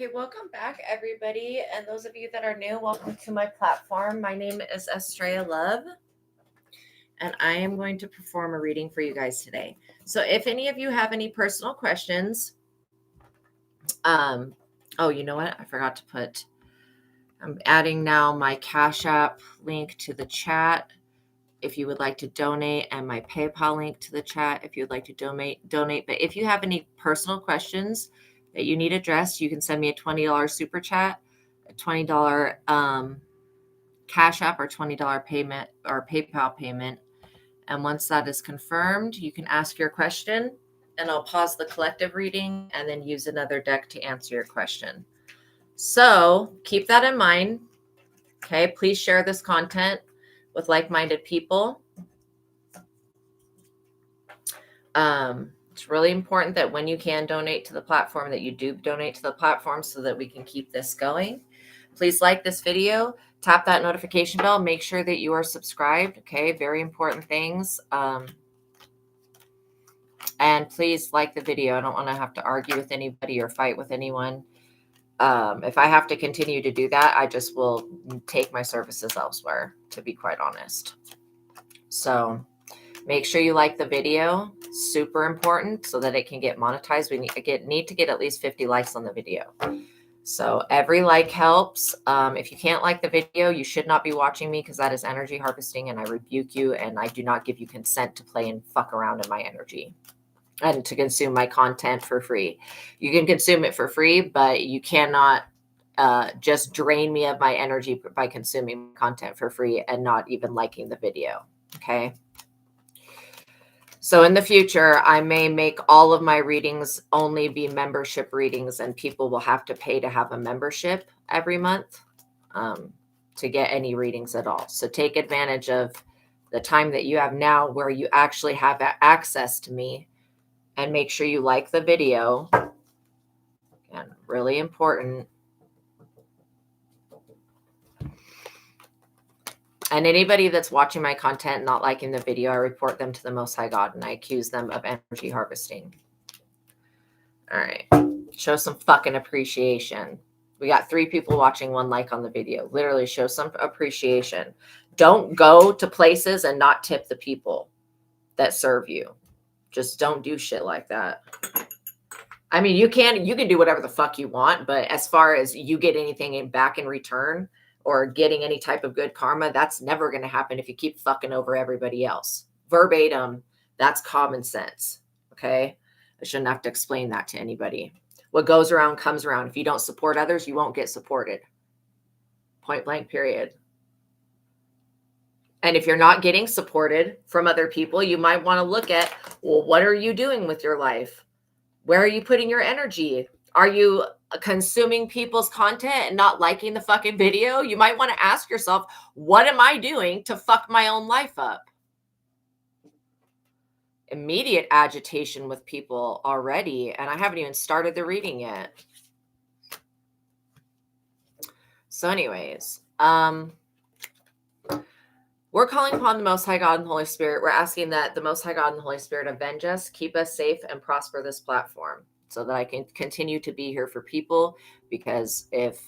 Okay, welcome back, everybody. And those of you that are new, welcome to my platform. My name is Astraea Love, and I am going to perform a reading for you guys today. So, if any of you have any personal questions, oh, you know what? I forgot to put, I'm adding now my Cash App link to the chat if you would like to donate, and my PayPal link to the chat if you would like to donate. But if you have any personal questions that you need addressed, you can send me a $20 super chat, a $20 Cash App, or $20 payment or PayPal payment. And once that is confirmed, you can ask your question, and I'll pause the collective reading and then use another deck to answer your question. So keep that in mind. Okay, please share this content with like-minded people. It's really important that when you can donate to the platform, that you do donate to the platform so that we can keep this going. Please like this video, tap that notification bell, make sure that you are subscribed. Okay, very important things. And please like the video. I don't want to have to argue with anybody or fight with anyone. If I have to continue to do that, I just will take my services elsewhere, to be quite honest. So make sure you like the video. Super important so that it can get monetized. We need to get at least 50 likes on the video. So every like helps. If you can't like the video, you should not be watching me, because that is energy harvesting, and I rebuke you, and I do not give you consent to play and fuck around in my energy and to consume my content for free. You can consume it for free, but you cannot just drain me of my energy by consuming content for free and not even liking the video. Okay. So in the future, I may make all of my readings only be membership readings, and people will have to pay to have a membership every month to get any readings at all. So take advantage of the time that you have now where you actually have access to me, and make sure you like the video. And really important. And anybody that's watching my content and not liking the video, I report them to the Most High God, and I accuse them of energy harvesting. All right. Show some fucking appreciation. We got 3 people watching, 1 like on the video. Literally show some appreciation. Don't go to places and not tip the people that serve you. Just don't do shit like that. I mean, you can do whatever the fuck you want, but as far as you get anything back in return or getting any type of good karma, that's never going to happen if you keep fucking over everybody else. Verbatim, that's common sense. Okay? I shouldn't have to explain that to anybody. What goes around comes around. If you don't support others, you won't get supported. Point blank, period. And if you're not getting supported from other people, you might want to look at, well, what are you doing with your life? Where are you putting your energy? Are you consuming people's content and not liking the fucking video? You might want to ask yourself, what am I doing to fuck my own life up? Immediate agitation with people already, and I haven't even started the reading yet. So anyways, we're calling upon the Most High God and the Holy Spirit. We're asking that the Most High God and the Holy Spirit avenge us, keep us safe, and prosper this platform so that I can continue to be here for people. Because if,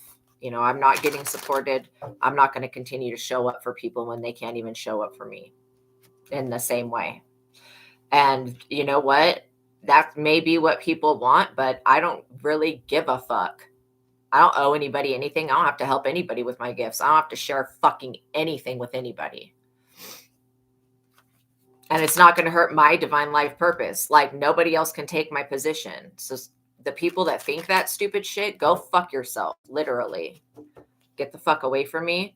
I'm not getting supported, I'm not going to continue to show up for people when they can't even show up for me in the same way. And you know what? That may be what people want, but I don't really give a fuck. I don't owe anybody anything. I don't have to help anybody with my gifts. I don't have to share fucking anything with anybody. And it's not going to hurt my divine life purpose. Like, nobody else can take my position. So the people that think that stupid shit, go fuck yourself. Literally. Get the fuck away from me.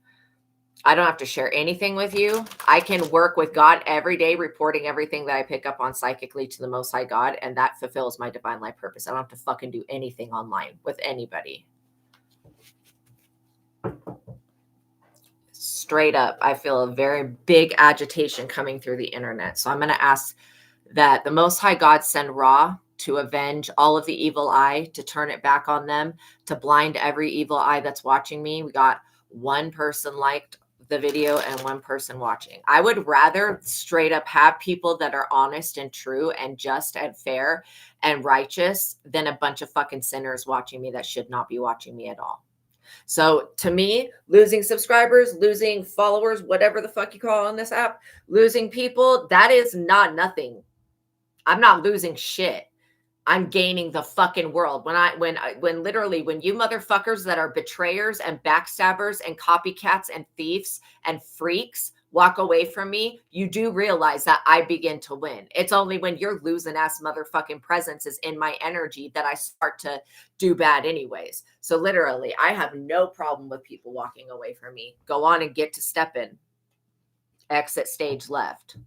I don't have to share anything with you. I can work with God every day, reporting everything that I pick up on psychically to the Most High God. And that fulfills my divine life purpose. I don't have to fucking do anything online with anybody. Straight up, I feel a very big agitation coming through the internet. So I'm going to ask that the Most High God send Ra to avenge all of the evil eye, to turn it back on them, to blind every evil eye that's watching me. We got 1 person liked the video and one person watching. I would rather straight up have people that are honest and true and just and fair and righteous than a bunch of fucking sinners watching me that should not be watching me at all. So to me, losing subscribers, losing followers, whatever the fuck you call on this app, losing people, that is not nothing. I'm not losing shit. I'm gaining the fucking world. When literally, when you motherfuckers that are betrayers and backstabbers and copycats and thieves and freaks walk away from me, you do realize that I begin to win. It's only when your losing ass motherfucking presence is in my energy that I start to do bad anyways. So literally, I have no problem with people walking away from me. Go on and get to stepping. Exit stage left.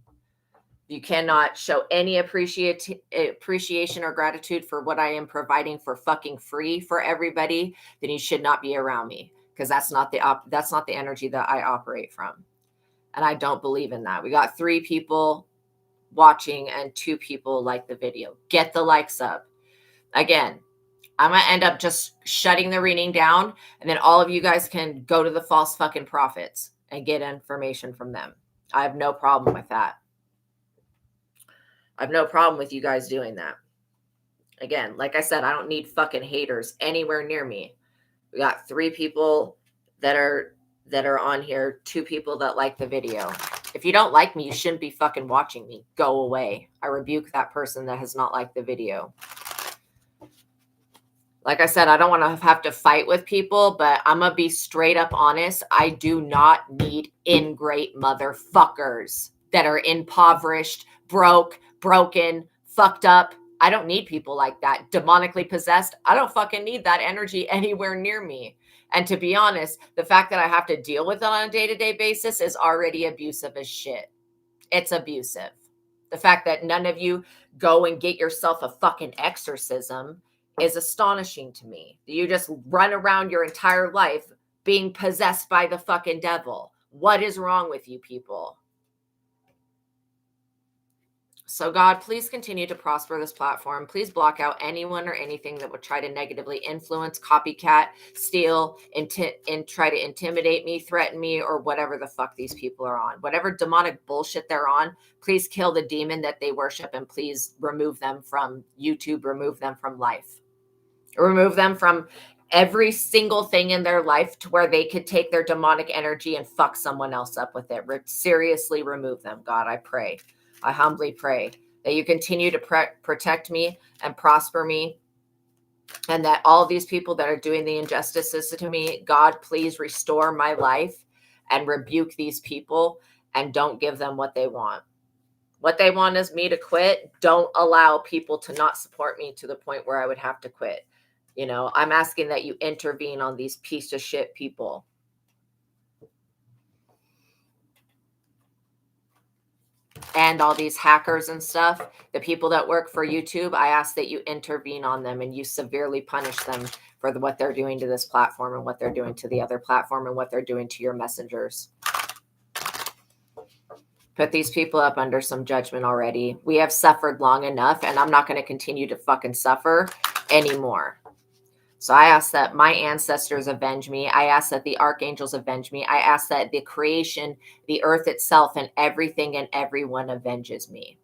You cannot show any appreciation or gratitude for what I am providing for fucking free for everybody, then you should not be around me, because that's not the energy that I operate from. And I don't believe in that. We got 3 people watching and 2 people like the video. Get the likes up. Again, I'm going to end up just shutting the reading down, and then all of you guys can go to the false fucking prophets and get information from them. I have no problem with that. I have no problem with you guys doing that. Again, like I said, I don't need fucking haters anywhere near me. We got 3 people that are on here, 2 people that like the video. If you don't like me, you shouldn't be fucking watching me. Go away. I rebuke that person that has not liked the video. Like I said, I don't want to have to fight with people, but I'm going to be straight up honest. I do not need ingrate motherfuckers that are impoverished, broken, fucked up. I don't need people like that. Demonically possessed. I don't fucking need that energy anywhere near me. And to be honest, the fact that I have to deal with it on a day-to-day basis is already abusive as shit. It's abusive. The fact that none of you go and get yourself a fucking exorcism is astonishing to me. You just run around your entire life being possessed by the fucking devil. What is wrong with you people? So God, please continue to prosper this platform. Please block out anyone or anything that would try to negatively influence, copycat, steal, and try to intimidate me, threaten me, or whatever the fuck these people are on. Whatever demonic bullshit they're on, please kill the demon that they worship, and please remove them from YouTube, remove them from life. Remove them from every single thing in their life to where they could take their demonic energy and fuck someone else up with it. Seriously remove them, God, I pray. I humbly pray that you continue to protect me and prosper me, and that all these people that are doing the injustices to me, God, please restore my life and rebuke these people and don't give them what they want. What they want is me to quit. Don't allow people to not support me to the point where I would have to quit. You know, I'm asking that you intervene on these piece of shit people. And all these hackers and stuff, the people that work for YouTube, I ask that you intervene on them and you severely punish them for what they're doing to this platform and what they're doing to the other platform and what they're doing to your messengers. Put these people up under some judgment already. We have suffered long enough, and I'm not going to continue to fucking suffer anymore. So I ask that my ancestors avenge me. I ask that the archangels avenge me. I ask that the creation, the earth itself, and everything and everyone avenges me.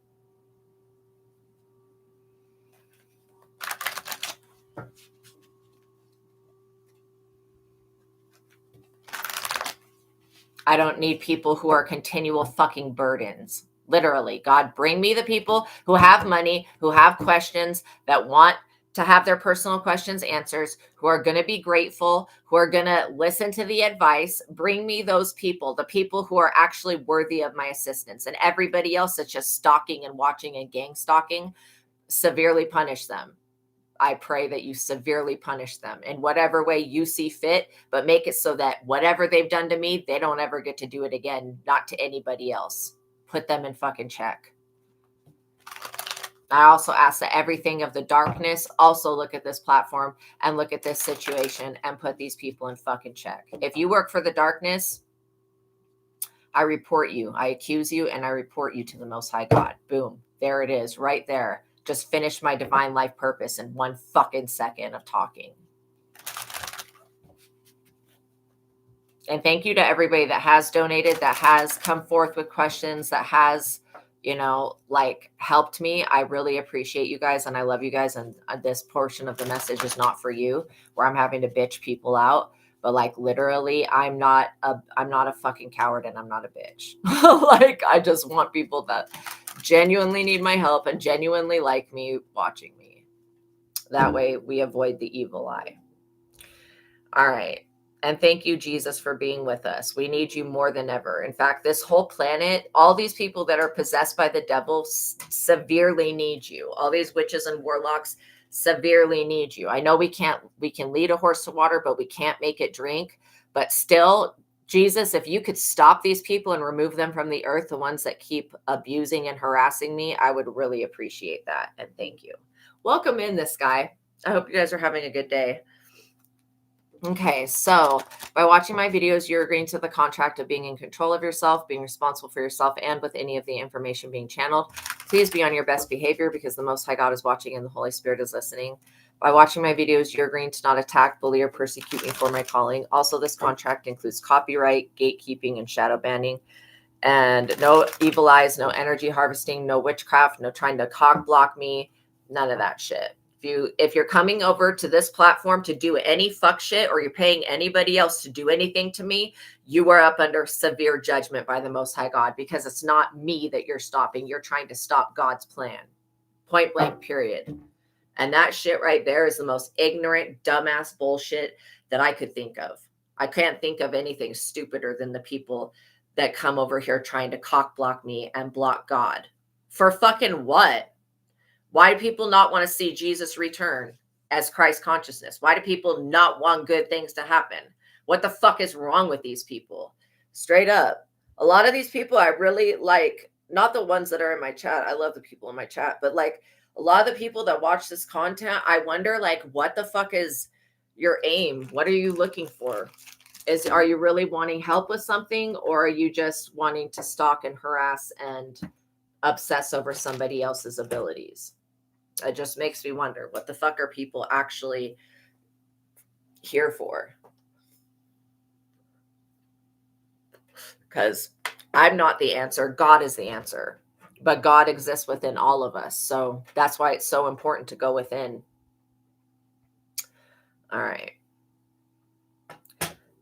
I don't need people who are continual fucking burdens. Literally, God, bring me the people who have money, who have questions, that want to have their personal questions answers, who are going to be grateful, who are going to listen to the advice. Bring me those people, the people who are actually worthy of my assistance. And everybody else that's just stalking and watching and gang stalking, severely punish them. I pray that you severely punish them in whatever way you see fit, but make it so that whatever they've done to me, they don't ever get to do it again, not to anybody else. Put them in fucking check. I also ask that everything of the darkness also look at this platform and look at this situation and put these people in fucking check. If you work for the darkness, I report you. I accuse you and I report you to the Most High God. Boom. There it is, right there. Just finished my divine life purpose in 1 fucking second of talking. And thank you to everybody that has donated, that has come forth with questions, that has, like helped me. I really appreciate you guys and I love you guys. And this portion of the message is not for you where I'm having to bitch people out. But like literally, I'm not a fucking coward and I'm not a bitch. Like I just want people that genuinely need my help and genuinely like me watching me. That way we avoid the evil eye. All right. And thank you, Jesus, for being with us. We need you more than ever. In fact, this whole planet, all these people that are possessed by the devil severely need you. All these witches and warlocks severely need you. I know we can lead a horse to water, but we can't make it drink. But still, Jesus, if you could stop these people and remove them from the earth, the ones that keep abusing and harassing me, I would really appreciate that. And thank you. Welcome in, this guy. I hope you guys are having a good day. Okay, so by watching my videos, you're agreeing to the contract of being in control of yourself, being responsible for yourself, and with any of the information being channeled. Please be on your best behavior because the Most High God is watching and the Holy Spirit is listening. By watching my videos, you're agreeing to not attack, bully, or persecute me for my calling. Also, this contract includes copyright, gatekeeping, and shadow banning. And no evil eyes, no energy harvesting, no witchcraft, no trying to cock block me, none of that shit. If you're coming over to this platform to do any fuck shit or you're paying anybody else to do anything to me, you are up under severe judgment by the Most High God because it's not me that you're stopping. You're trying to stop God's plan. Point blank, period. And that shit right there is the most ignorant, dumbass bullshit that I could think of. I can't think of anything stupider than the people that come over here trying to cock block me and block God. For fucking what? Why do people not want to see Jesus return as Christ consciousness? Why do people not want good things to happen? What the fuck is wrong with these people? Straight up. A lot of these people I really like, not the ones that are in my chat. I love the people in my chat, but like a lot of the people that watch this content, I wonder like, what the fuck is your aim? What are you looking for? Are you really wanting help with something, or are you just wanting to stalk and harass and obsess over somebody else's abilities? It just makes me wonder, what the fuck are people actually here for? Because I'm not the answer. God is the answer. But God exists within all of us. So that's why it's so important to go within. All right.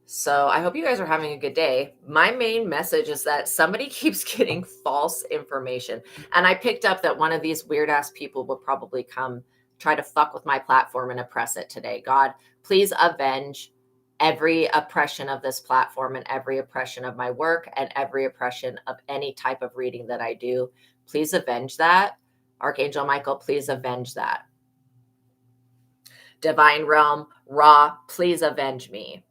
So I hope you guys are having a good day. My main message is that somebody keeps getting false information. And I picked up that one of these weird ass people will probably come try to fuck with my platform and oppress it today. God, please avenge every oppression of this platform and every oppression of my work and every oppression of any type of reading that I do. Please avenge that. Archangel Michael, please avenge that. Divine Realm, Ra, please avenge me.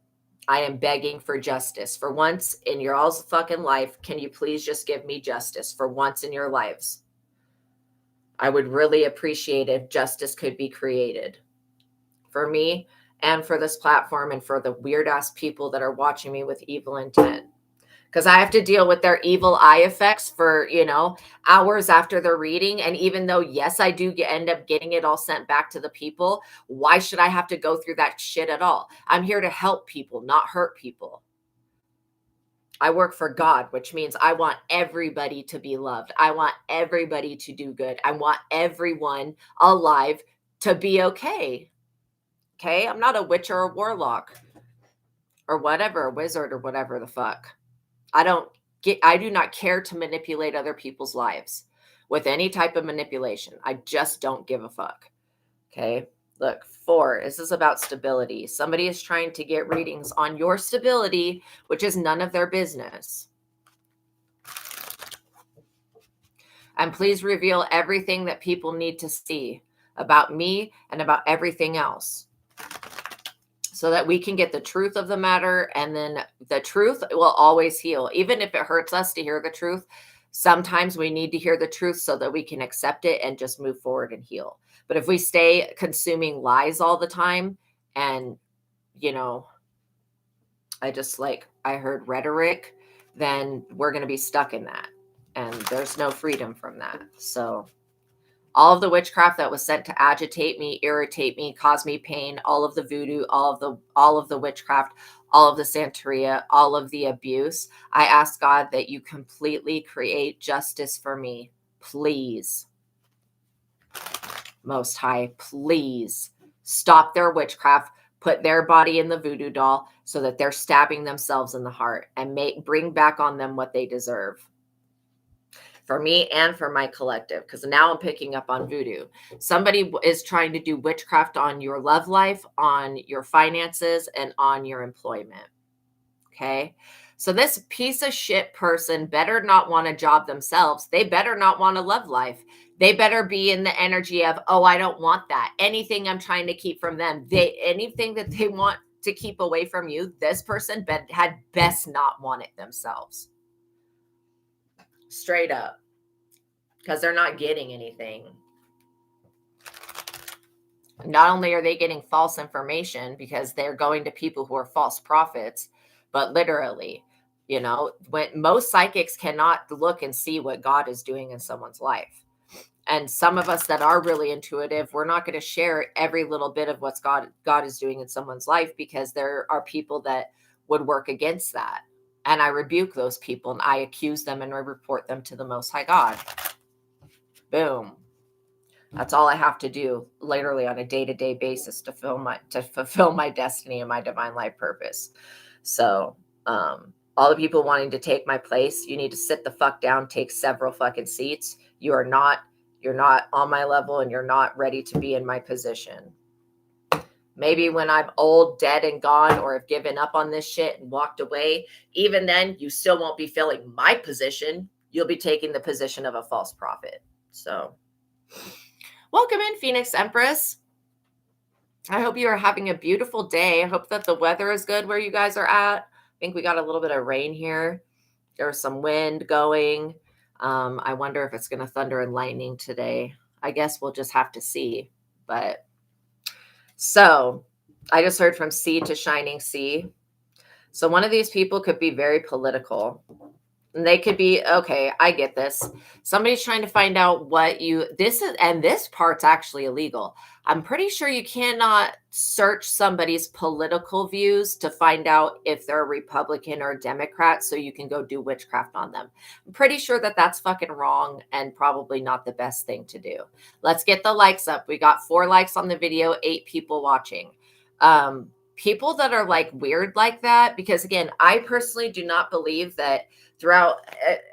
I am begging for justice. For once in your all's fucking life, can you please just give me justice for once in your lives? I would really appreciate if justice could be created for me and for this platform and for the weird ass people that are watching me with evil intent. Because I have to deal with their evil eye effects for, hours after they're reading. And even though, yes, I do end up getting it all sent back to the people, why should I have to go through that shit at all? I'm here to help people, not hurt people. I work for God, which means I want everybody to be loved. I want everybody to do good. I want everyone alive to be okay. Okay? I'm not a witch or a warlock or whatever, a wizard or whatever the fuck. I do not care to manipulate other people's lives with any type of manipulation. I just don't give a fuck. Okay. Look, 4, this is about stability. Somebody is trying to get readings on your stability, which is none of their business. And please reveal everything that people need to see about me and about everything else, so that we can get the truth of the matter. And then the truth will always heal. Even if it hurts us to hear the truth, sometimes we need to hear the truth so that we can accept it and just move forward and heal. But if we stay consuming lies all the time and, I heard rhetoric, then we're going to be stuck in that. And there's no freedom from that. So all of the witchcraft that was sent to agitate me, irritate me, cause me pain, all of the voodoo, all of the witchcraft, all of the Santeria, all of the abuse. I ask God that you completely create justice for me. Please. Most High, please stop their witchcraft, put their body in the voodoo doll so that they're stabbing themselves in the heart, and bring back on them what they deserve. For me and for my collective, because now I'm picking up on voodoo. Somebody is trying to do witchcraft on your love life, on your finances, and on your employment. Okay. So this piece of shit person better not want a job themselves. They better not want a love life. They better be in the energy of, oh, I don't want that. Anything I'm trying to keep from them, anything that they want to keep away from you, this person had best not want it themselves. Straight up. Because they're not getting anything. Not only are they getting false information because they're going to people who are false prophets, but literally, you know, when most psychics cannot look and see what God is doing in someone's life. And some of us that are really intuitive, we're not going to share every little bit of what's God is doing in someone's life, because there are people that would work against that. And I rebuke those people and I accuse them and I report them to the Most High God. Boom. That's all I have to do literally on a day-to-day basis to fulfill my destiny and my divine life purpose. So, all the people wanting to take my place, you need to sit the fuck down, take several fucking seats. You're not on my level and you're not ready to be in my position. Maybe when I'm old, dead, and gone, or have given up on this shit and walked away, even then you still won't be filling my position. You'll be taking the position of a false prophet. So welcome in, Phoenix Empress. I hope you are having a beautiful day. I hope that the weather is good where you guys are at. I think we got a little bit of rain here. There's some wind going. I wonder if it's going to thunder and lightning today. I guess we'll just have to see. But so I just heard from sea to shining sea. So one of these people could be very political. And they could be, okay, I get this. Somebody's trying to find out what this part's actually illegal. I'm pretty sure you cannot search somebody's political views to find out if they're a Republican or a Democrat so you can go do witchcraft on them. I'm pretty sure that that's fucking wrong and probably not the best thing to do. Let's get the likes up. We got 4 likes on the video, 8 people watching. People that are like weird like that, because again, I personally do not believe that throughout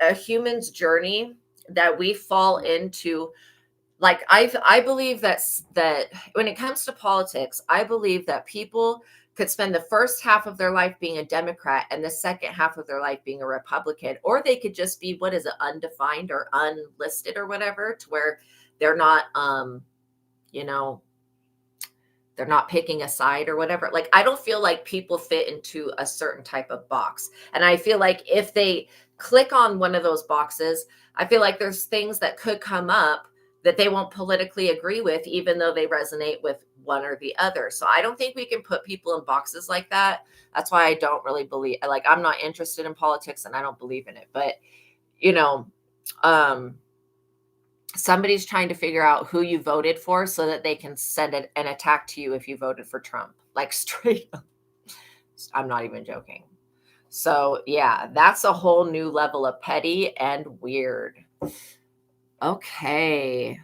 a human's journey that we fall into, like, I believe that when it comes to politics, I believe that people could spend the first half of their life being a Democrat and the second half of their life being a Republican, or they could just be, undefined or unlisted or whatever, to where they're not, they're not picking a side or whatever. Like, I don't feel like people fit into a certain type of box. And I feel like if they click on one of those boxes, I feel like there's things that could come up that they won't politically agree with, even though they resonate with one or the other. So I don't think we can put people in boxes like that. That's why I don't really believe, like, I'm not interested in politics and I don't believe in it. But, somebody's trying to figure out who you voted for so that they can send an attack to you if you voted for Trump. Like, straight up. I'm not even joking. So yeah, that's a whole new level of petty and weird. Okay.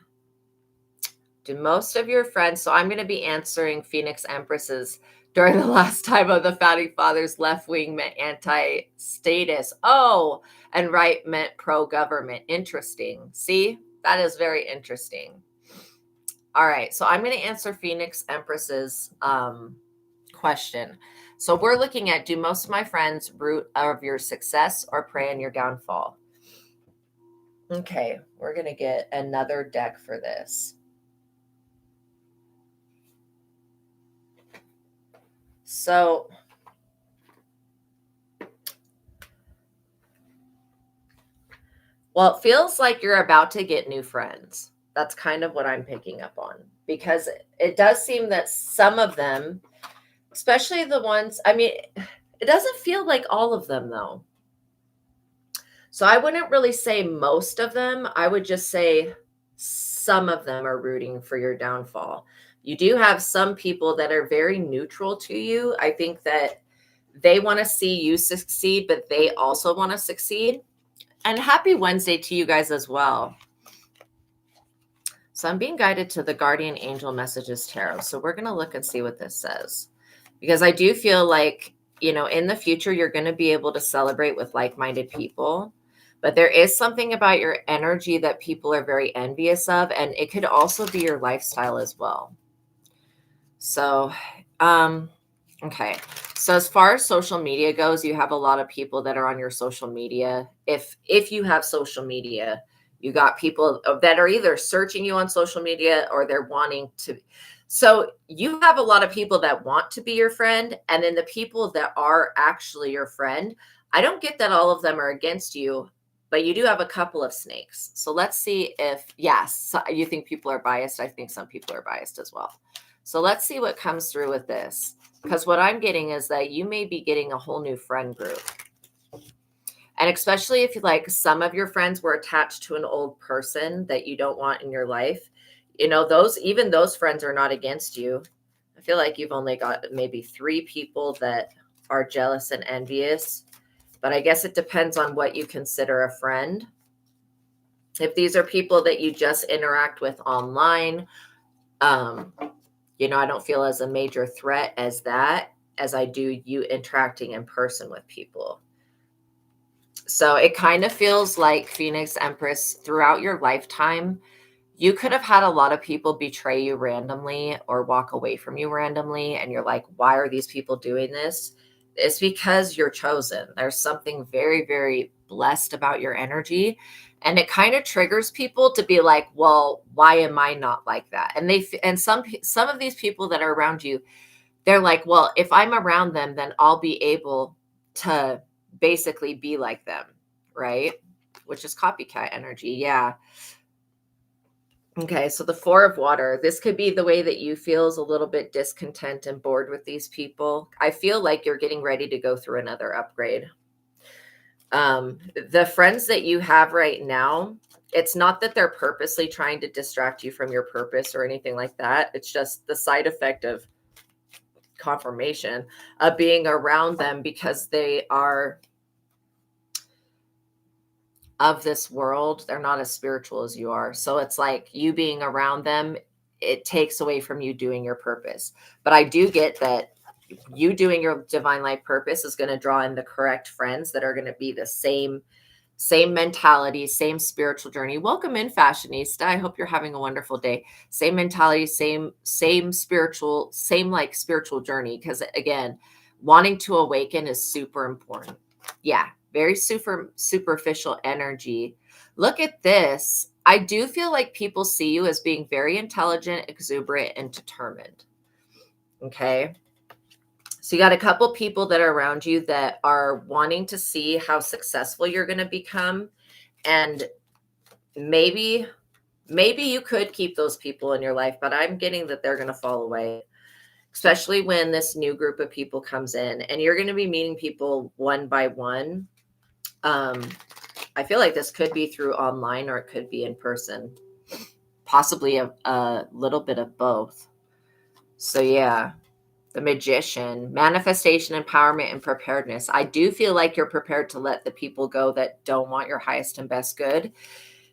Do most of your friends, so I'm going to be answering Phoenix Empresses during the last time of the Founding Fathers, left wing meant anti-status. Oh, and right meant pro-government. Interesting. See? That is very interesting. All right. So I'm going to answer Phoenix Empress's question. So we're looking at, do most of my friends root of your success or pray on your downfall? Okay. We're going to get another deck for this. So well, it feels like you're about to get new friends. That's kind of what I'm picking up on, because it does seem that some of them, especially the ones, I mean, it doesn't feel like all of them though. So I wouldn't really say most of them. I would just say some of them are rooting for your downfall. You do have some people that are very neutral to you. I think that They want to see you succeed, but they also want to succeed. And happy Wednesday to you guys as well. So I'm being guided to the Guardian Angel Messages Tarot. So we're going to look and see what this says. Because I do feel like, you know, in the future, you're going to be able to celebrate with like-minded people. But there is something about your energy that people are very envious of. And it could also be your lifestyle as well. So, okay. So as far as social media goes, you have a lot of people that are on your social media. If you have social media, you got people that are either searching you on social media or they're wanting to. So you have a lot of people that want to be your friend, and then the people that are actually your friend. I don't get that all of them are against you, but you do have a couple of snakes. So let's see if, yes, you think people are biased. I think some people are biased as well. So let's see what comes through with this. Because what I'm getting is that you may be getting a whole new friend group. And especially if like some of your friends were attached to an old person that you don't want in your life, you know, even those friends are not against you. I feel like you've only got maybe 3 people that are jealous and envious. But I guess it depends on what you consider a friend. If these are people that you just interact with online, you know, I don't feel as a major threat as that, as I do you interacting in person with people. So it kind of feels like, Phoenix Empress, throughout your lifetime, you could have had a lot of people betray you randomly or walk away from you randomly. And you're like, why are these people doing this? It's because you're chosen. There's something very, very blessed about your energy. And it kind of triggers people to be like, well, why am I not like that? And some of these people that are around you, they're like, well, if I'm around them, then I'll be able to basically be like them, right? Which is copycat energy. Yeah. Okay, so the 4 of Water. This could be the way that you feel is a little bit discontent and bored with these people. I feel like you're getting ready to go through another upgrade. The friends that you have right now, it's not that they're purposely trying to distract you from your purpose or anything like that. It's just the side effect of confirmation of being around them, because they are of this world. They're not as spiritual as you are. So it's like you being around them, it takes away from you doing your purpose. But I do get that you doing your divine life purpose is going to draw in the correct friends that are going to be the same mentality, same spiritual journey. Welcome in, Fashionista. I hope you're having a wonderful day. Same mentality, same spiritual, like spiritual journey. Because again, wanting to awaken is super important. Yeah, very superficial energy. Look at this. I do feel like people see you as being very intelligent, exuberant, and determined. Okay. So you got a couple people that are around you that are wanting to see how successful you're going to become. And maybe you could keep those people in your life, but I'm getting that they're going to fall away, especially when this new group of people comes in and you're going to be meeting people one by one. I feel like this could be through online or it could be in person, possibly a little bit of both. So yeah. The Magician, manifestation, empowerment, and preparedness. I do feel like you're prepared to let the people go that don't want your highest and best good.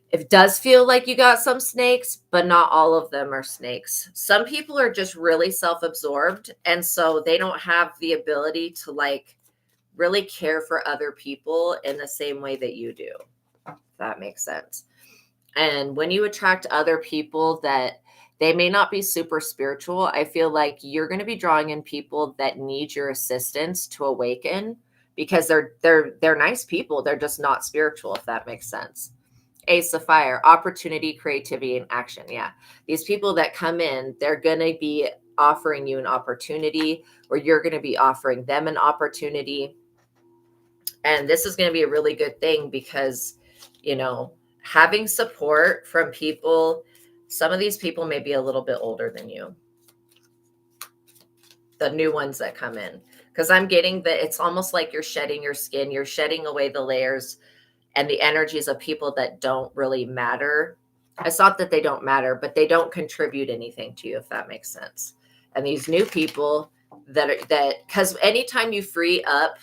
It does feel like you got some snakes, but not all of them are snakes. Some people are just really self-absorbed, and so they don't have the ability to like really care for other people in the same way that you do. If that makes sense. And when you attract other people that they may not be super spiritual, I feel like you're going to be drawing in people that need your assistance to awaken, because they're nice people. They're just not spiritual, if that makes sense. Ace of Fire, opportunity, creativity, and action. Yeah. These people that come in, they're going to be offering you an opportunity, or you're going to be offering them an opportunity. And this is going to be a really good thing because, you know, having support from people, some of these people may be a little bit older than you, the new ones that come in, because I'm getting that it's almost like you're shedding your skin, you're shedding away the layers and the energies of people that don't really matter. It's not that they don't matter, but they don't contribute anything to you, if that makes sense. And these new people, because anytime you free up,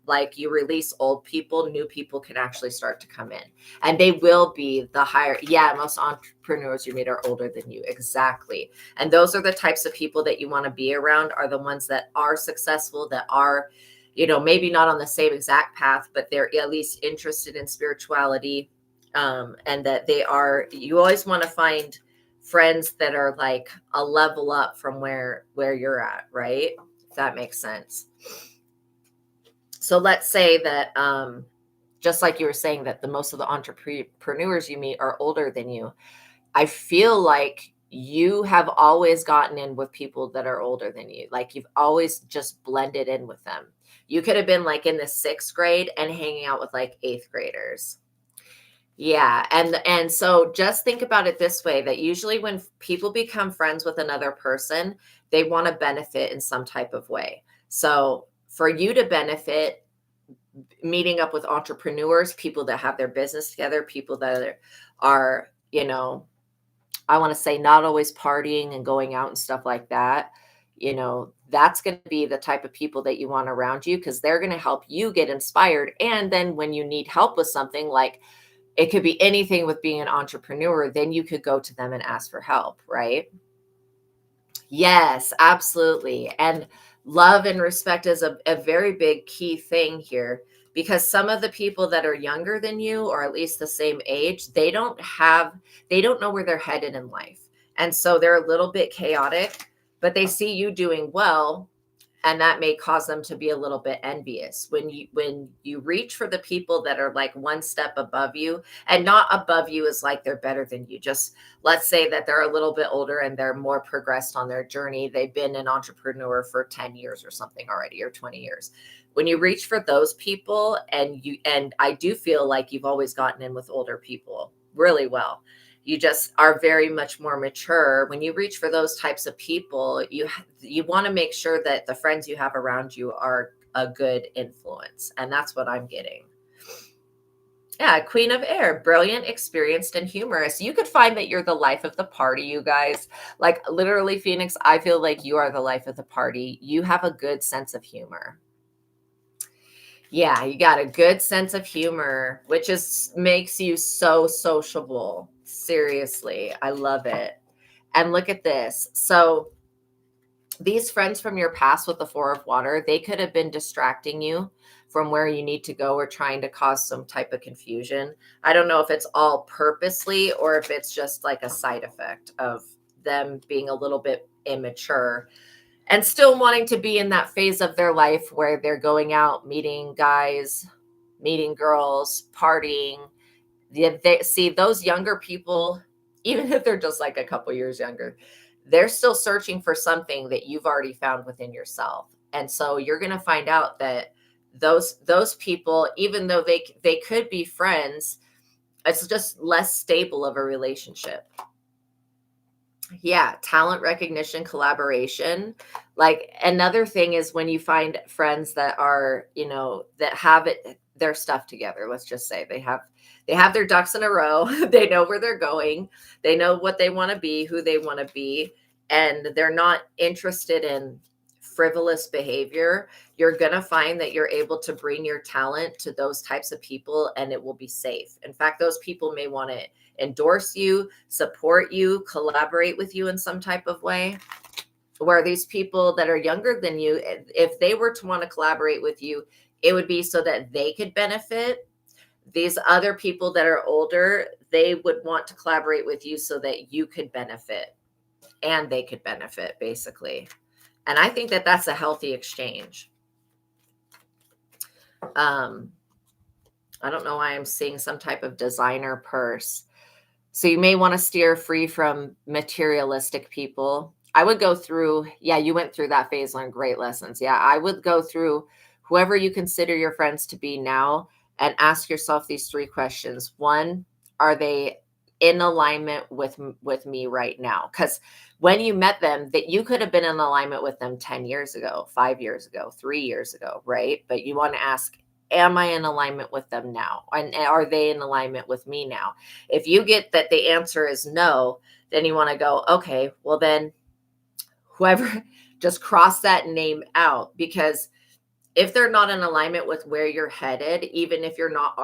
like you release old people, new people can actually start to come in, and they will be the higher. Yeah, most entrepreneurs you meet are older than you. Exactly. And those are the types of people that you want to be around, are the ones that are successful, that are, maybe not on the same exact path, but they're at least interested in spirituality. And that you always want to find friends that are like a level up from where you're at, right? If that makes sense. So let's say that, just like you were saying, that the most of the entrepreneurs you meet are older than you. I feel like you have always gotten in with people that are older than you. Like you've always just blended in with them. You could have been like in the 6th grade and hanging out with like 8th graders. Yeah. And so just think about it this way, that usually when people become friends with another person, they want to benefit in some type of way. So for you to benefit, meeting up with entrepreneurs, people that have their business together, people that are, I want to say not always partying and going out and stuff like that. That's going to be the type of people that you want around you, because they're going to help you get inspired. And then when you need help with something, like it could be anything with being an entrepreneur, then you could go to them and ask for help, right? Yes, absolutely. And love and respect is a very big key thing here, because some of the people that are younger than you, or at least the same age, they don't know where they're headed in life. And so they're a little bit chaotic, but they see you doing well, and that may cause them to be a little bit envious. When you reach for the people that are like one step above you, and not above you is like they're better than you, just let's say that they're a little bit older and they're more progressed on their journey, they've been an entrepreneur for 10 years or something already, or 20 years. When you reach for those people, and I do feel like you've always gotten in with older people really well, you just are very much more mature. When you reach for those types of people, you want to make sure that the friends you have around you are a good influence. And that's what I'm getting. Yeah, Queen of Air, brilliant, experienced, and humorous. You could find that you're the life of the party, you guys. Like literally, Phoenix, I feel like you are the life of the party. You have a good sense of humor. Yeah, you got a good sense of humor, which makes you so sociable. Seriously, I love it. And look at this. So these friends from your past with the 4 of water, they could have been distracting you from where you need to go, or trying to cause some type of confusion. I don't know if it's all purposely, or if it's just like a side effect of them being a little bit immature and still wanting to be in that phase of their life where they're going out, meeting guys, meeting girls, partying. See, those younger people, even if they're just like a couple years younger, they're still searching for something that you've already found within yourself. And so you're going to find out that those people, even though they could be friends, it's just less stable of a relationship. Yeah, talent recognition, collaboration. Like another thing is when you find friends that are, that have their stuff together. Let's just say they have their ducks in a row. They know where they're going. They know what they want to be, who they want to be, and they're not interested in frivolous behavior. You're going to find that you're able to bring your talent to those types of people, and it will be safe. In fact, those people may want to endorse you, support you, collaborate with you in some type of way. Where these people that are younger than you, if they were to want to collaborate with you, it would be so that they could benefit. These other people that are older, they would want to collaborate with you so that you could benefit and they could benefit, basically. And I think that that's a healthy exchange. I don't know why I'm seeing some type of designer purse. So you may want to steer free from materialistic people. I would go through, yeah, you went through that phase, learned great lessons. Yeah, I would go through whoever you consider your friends to be now and ask yourself these 3 questions. 1, are they in alignment with me right now? Because when you met them, that you could have been in alignment with them 10 years ago, 5 years ago, 3 years ago, right? But you want to ask, am I in alignment with them now? And are they in alignment with me now? If you get that the answer is no, then you want to go, okay, well then whoever, Just cross that name out, because if they're not in alignment with where you're headed, even if you're not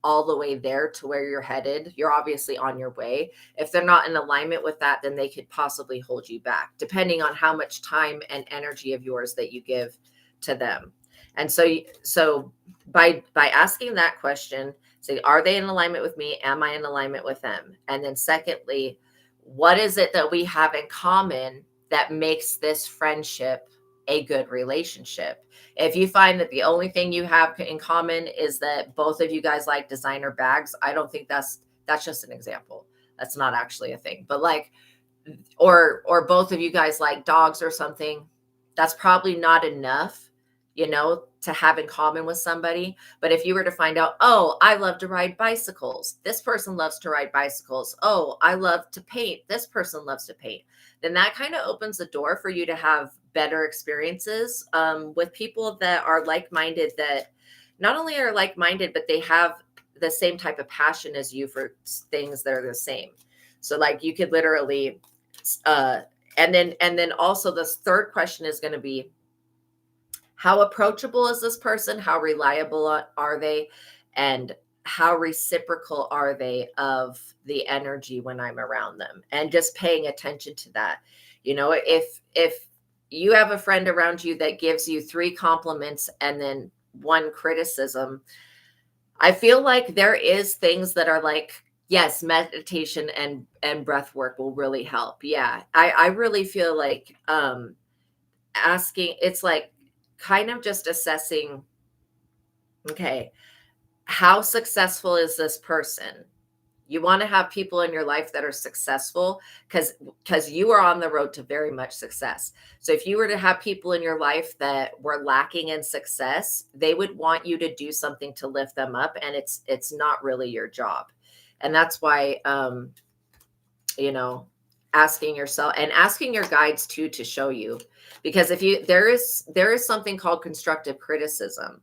all the way there to where you're headed, you're obviously on your way. If they're not in alignment with that, then they could possibly hold you back, depending on how much time and energy of yours that you give to them. And so by asking that question, say, are they in alignment with me? Am I in alignment with them? And then secondly, what is it that we have in common that makes this friendship a good relationship? If you find that the only thing you have in common is that both of you guys like designer bags, I don't think that's just an example. That's not actually a thing. But like, or both of you guys like dogs or something, that's probably not enough, to have in common with somebody. But if you were to find out, oh, I love to ride bicycles, this person loves to ride bicycles, oh, I love to paint, this person loves to paint, then that kind of opens the door for you to have better experiences with people that are like-minded, that not only are like-minded, but they have the same type of passion as you for things that are the same. So like you could literally and then also this third question is going to be, how approachable is this person? How reliable are they? And how reciprocal are they of the energy when I'm around them? And just paying attention to that. If you have a friend around you that gives you 3 compliments and then 1 criticism, I feel like there is things that are like, yes, meditation and breath work will really help. Yeah. I really feel like asking, it's like kind of just assessing, okay, how successful is this person? You want to have people in your life that are successful, because you are on the road to very much success. So if you were to have people in your life that were lacking in success, they would want you to do something to lift them up, and it's not really your job. And that's why asking yourself and asking your guides too to show you, because there is something called constructive criticism,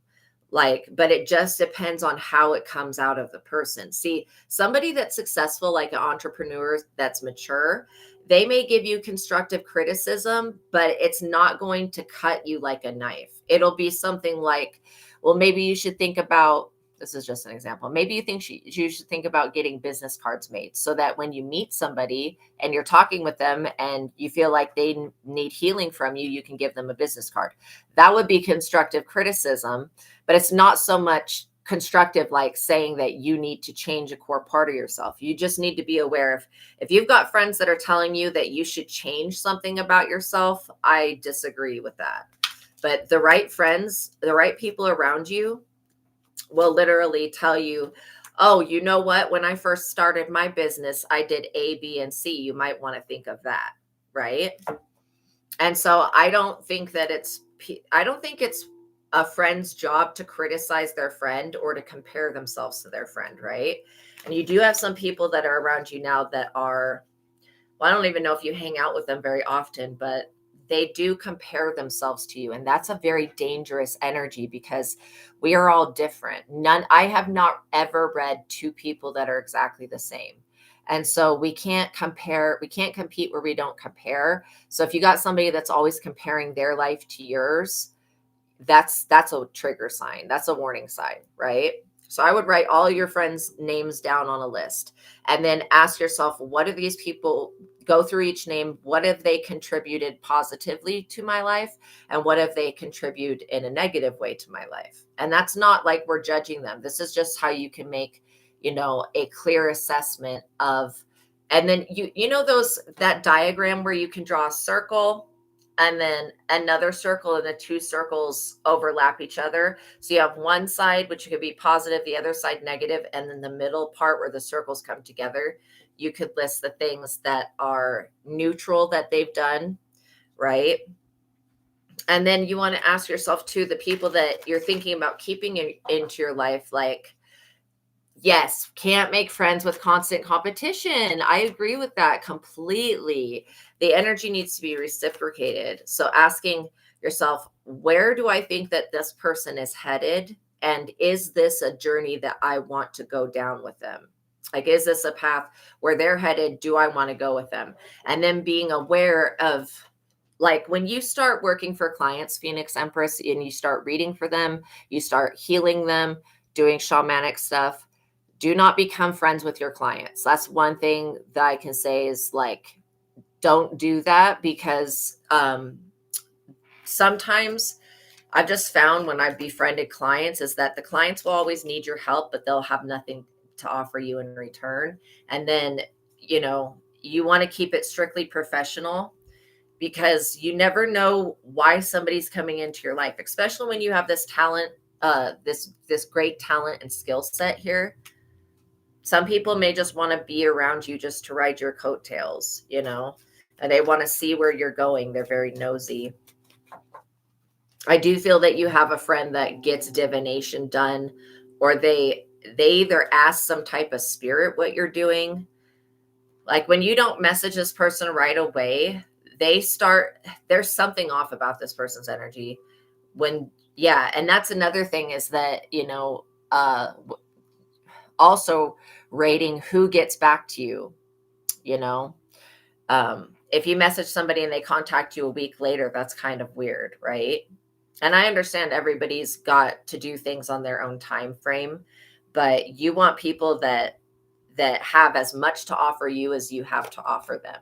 but it just depends on how it comes out of the person. See, somebody that's successful, like an entrepreneur that's mature, they may give you constructive criticism, but it's not going to cut you like a knife. It'll be something like, well, maybe you should think about, this is just an example, maybe you should think about getting business cards made, so that when you meet somebody and you're talking with them and you feel like they need healing from you, you can give them a business card. That would be constructive criticism, but it's not so much constructive like saying that you need to change a core part of yourself. You just need to be aware if you've got friends that are telling you that you should change something about yourself, I disagree with that. But the right friends, the right people around you will literally tell you, oh, you know what? When I first started my business, I did A, B, and C. You might want to think of that. Right. And so I don't think it's a friend's job to criticize their friend or to compare themselves to their friend. Right. And you do have some people that are around you now that are, well, I don't even know if you hang out with them very often, but they do compare themselves to you. And that's a very dangerous energy, because we are all different. I have not ever read 2 people that are exactly the same. And so we can't compete where we don't compare. So if you got somebody that's always comparing their life to yours, that's a trigger sign. That's a warning sign, right? So I would write all your friends' names down on a list and then ask yourself, what do these people, go through each name? What have they contributed positively to my life? And what have they contributed in a negative way to my life? And that's not like we're judging them. This is just how you can make, a clear assessment of, and then that diagram where you can draw a circle and then another circle, and the 2 circles overlap each other. So you have one side, which could be positive, the other side negative, and then the middle part where the circles come together, you could list the things that are neutral that they've done, right? And then you want to ask yourself too, the people that you're thinking about keeping into your life, like, yes, can't make friends with constant competition. I agree with that completely. The energy needs to be reciprocated. So asking yourself, where do I think that this person is headed? And is this a journey that I want to go down with them? Like, is this a path where they're headed? Do I want to go with them? And then being aware of like when you start working for clients, Phoenix Empress, and you start reading for them, you start healing them, doing shamanic stuff, do not become friends with your clients. That's one thing that I can say is like, don't do that, because sometimes I've just found when I've befriended clients is that the clients will always need your help, but they'll have nothing to offer you in return. And then, you want to keep it strictly professional, because you never know why somebody's coming into your life, especially when you have this talent, this great talent and skill set here. Some people may just want to be around you just to ride your coattails, and they want to see where you're going. They're very nosy. I do feel that you have a friend that gets divination done, or they either ask some type of spirit what you're doing. Like when you don't message this person right away, there's something off about this person's energy. And that's another thing is that, also rating who gets back to you, if you message somebody and they contact you a week later, that's kind of weird, right? And I understand everybody's got to do things on their own time frame, but you want people that have as much to offer you as you have to offer them.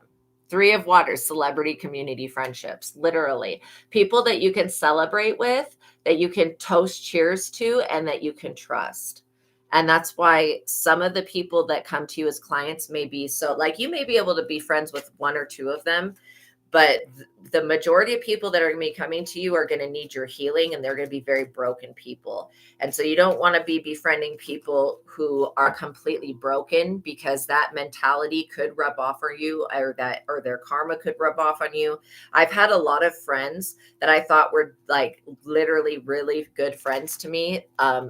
3 of Waters, celebrity, community, friendships, literally people that you can celebrate with, that you can toast cheers to, and that you can trust. And that's why some of the people that come to you as clients may be so, like, you may be able to be friends with 1 or 2 of them, but the majority of people that are going to be coming to you are going to need your healing, and they're going to be very broken people. And so you don't want to be befriending people who are completely broken, because that mentality could rub off on you, or their karma could rub off on you. I've had a lot of friends that I thought were like literally really good friends to me,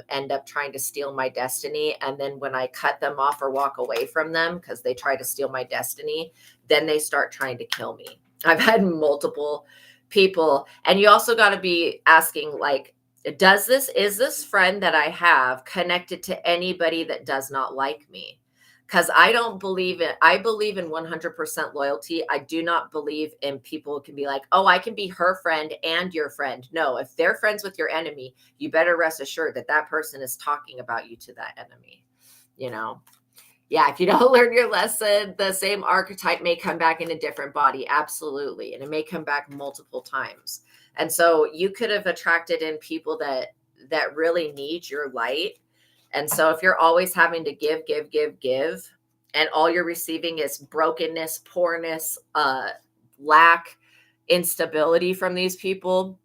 end up trying to steal my destiny. And then when I cut them off or walk away from them because they try to steal my destiny, then they start trying to kill me. I've had multiple people. And you also got to be asking, like, is this friend that I have connected to anybody that does not like me? Because I believe in 100% loyalty. I do not believe in people who can be like, oh, I can be her friend and your friend. No, if they're friends with your enemy, you better rest assured that that person is talking about you to that enemy, Yeah, if you don't learn your lesson, the same archetype may come back in a different body. Absolutely. And it may come back multiple times. And so you could have attracted in people that really need your light. And so if you're always having to give, and all you're receiving is brokenness, poorness, lack, instability from these people,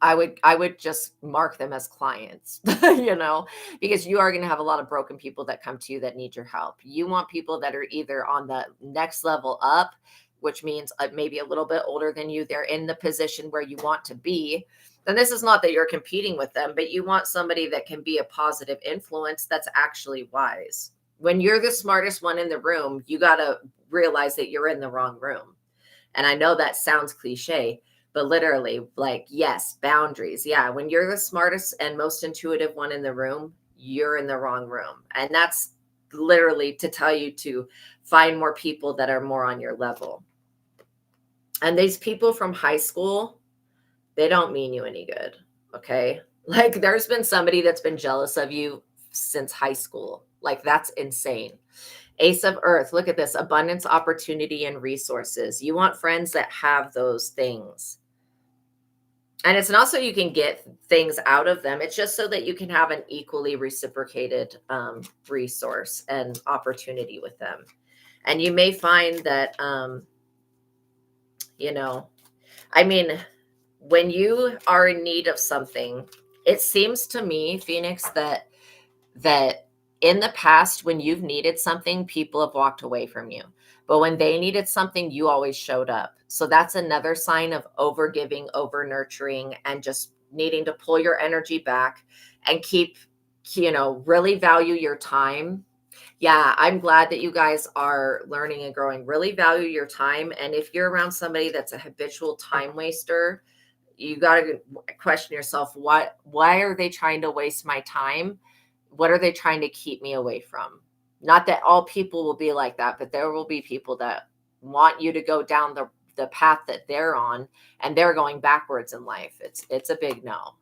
I would just mark them as clients, because you are going to have a lot of broken people that come to you that need your help. You want people that are either on the next level up, which means maybe a little bit older than you. They're in the position where you want to be. And this is not that you're competing with them, but you want somebody that can be a positive influence that's actually wise. When you're the smartest one in the room, you got to realize that you're in the wrong room. And I know that sounds cliche, but literally, like, yes, boundaries. Yeah, when you're the smartest and most intuitive one in the room, you're in the wrong room. And that's literally to tell you to find more people that are more on your level. And these people from high school, they don't mean you any good, okay? Like, there's been somebody that's been jealous of you since high school. Like, that's insane. Ace of Earth, look at this, abundance, opportunity, and resources. You want friends that have those things. And it's not so you can get things out of them. It's just so that you can have an equally reciprocated resource and opportunity with them. And you may find that, when you are in need of something, it seems to me, Phoenix, that in the past, when you've needed something, people have walked away from you. But when they needed something, you always showed up. So that's another sign of over giving, over nurturing, and just needing to pull your energy back and keep, really value your time. Yeah, I'm glad that you guys are learning and growing. Really value your time. And if you're around somebody that's a habitual time waster, you got to question yourself, why are they trying to waste my time? What are they trying to keep me away from? Not that all people will be like that, but there will be people that want you to go down the the path that they're on, and they're going backwards in life. It's a big no.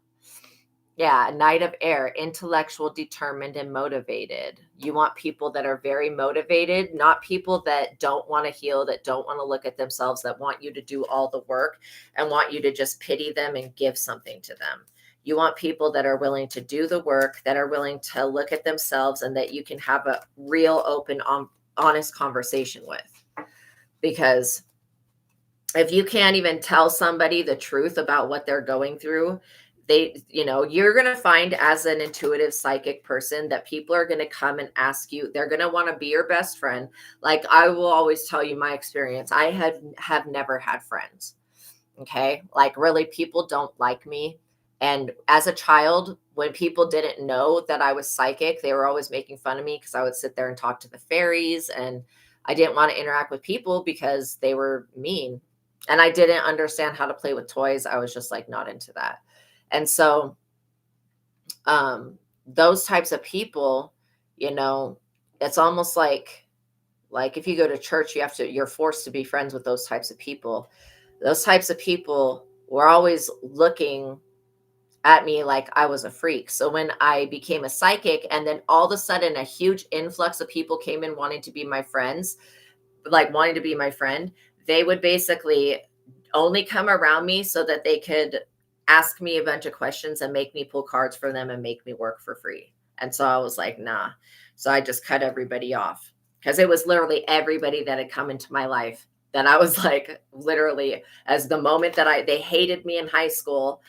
Yeah, Knight of Air, intellectual, determined, and motivated. You want people that are very motivated, not people that don't want to heal, that don't want to look at themselves, that want you to do all the work and want you to just pity them and give something to them. You want people that are willing to do the work, that are willing to look at themselves, and that you can have a real, open, honest conversation with. Because if you can't even tell somebody the truth about what they're going through, you're going to find, as an intuitive psychic person, that people are going to come and ask you, they're going to want to be your best friend. Like, I will always tell you my experience. I have never had friends. Okay. Like, really, people don't like me. And as a child, when people didn't know that I was psychic, they were always making fun of me because I would sit there and talk to the fairies, and I didn't want to interact with people because they were mean. And I didn't understand how to play with toys. I was just like not into that. And so those types of people, it's almost like if you go to church, you're forced to be friends with those types of people. Those types of people were always looking at me like I was a freak. So when I became a psychic, and then all of a sudden a huge influx of people came in wanting to be my friends, like wanting to be my friend, they would basically only come around me so that they could ask me a bunch of questions and make me pull cards for them and make me work for free. And so I was like, nah. So I just cut everybody off, because it was literally everybody that had come into my life that I was like, literally, as the moment that they hated me in high school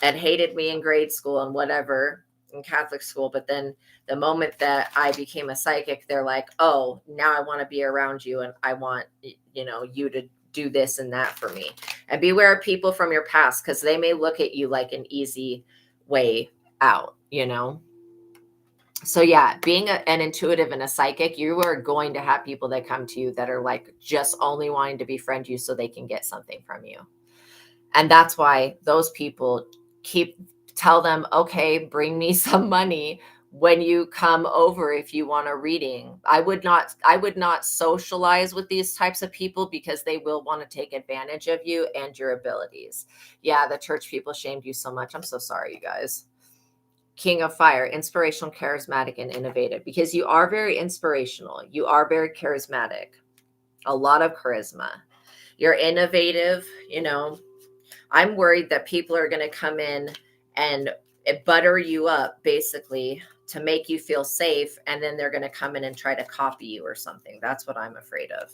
and hated me in grade school and whatever, in Catholic school. But then the moment that I became a psychic, they're like, oh, now I want to be around you, and I want, you to do this and that for me. And beware of people from your past, because they may look at you like an easy way out, So yeah, being an intuitive and a psychic, you are going to have people that come to you that are like just only wanting to befriend you so they can get something from you. And that's why those people tell them, okay, bring me some money when you come over if you want a reading. I would not socialize with these types of people, because they will want to take advantage of you and your abilities. Yeah, the church people shamed you so much. I'm so sorry, you guys. King of Fire, inspirational, charismatic, and innovative, because you are very inspirational. You are very charismatic. A lot of charisma. You're innovative, I'm worried that people are going to come in and butter you up, basically, to make you feel safe. And then they're going to come in and try to copy you or something. That's what I'm afraid of.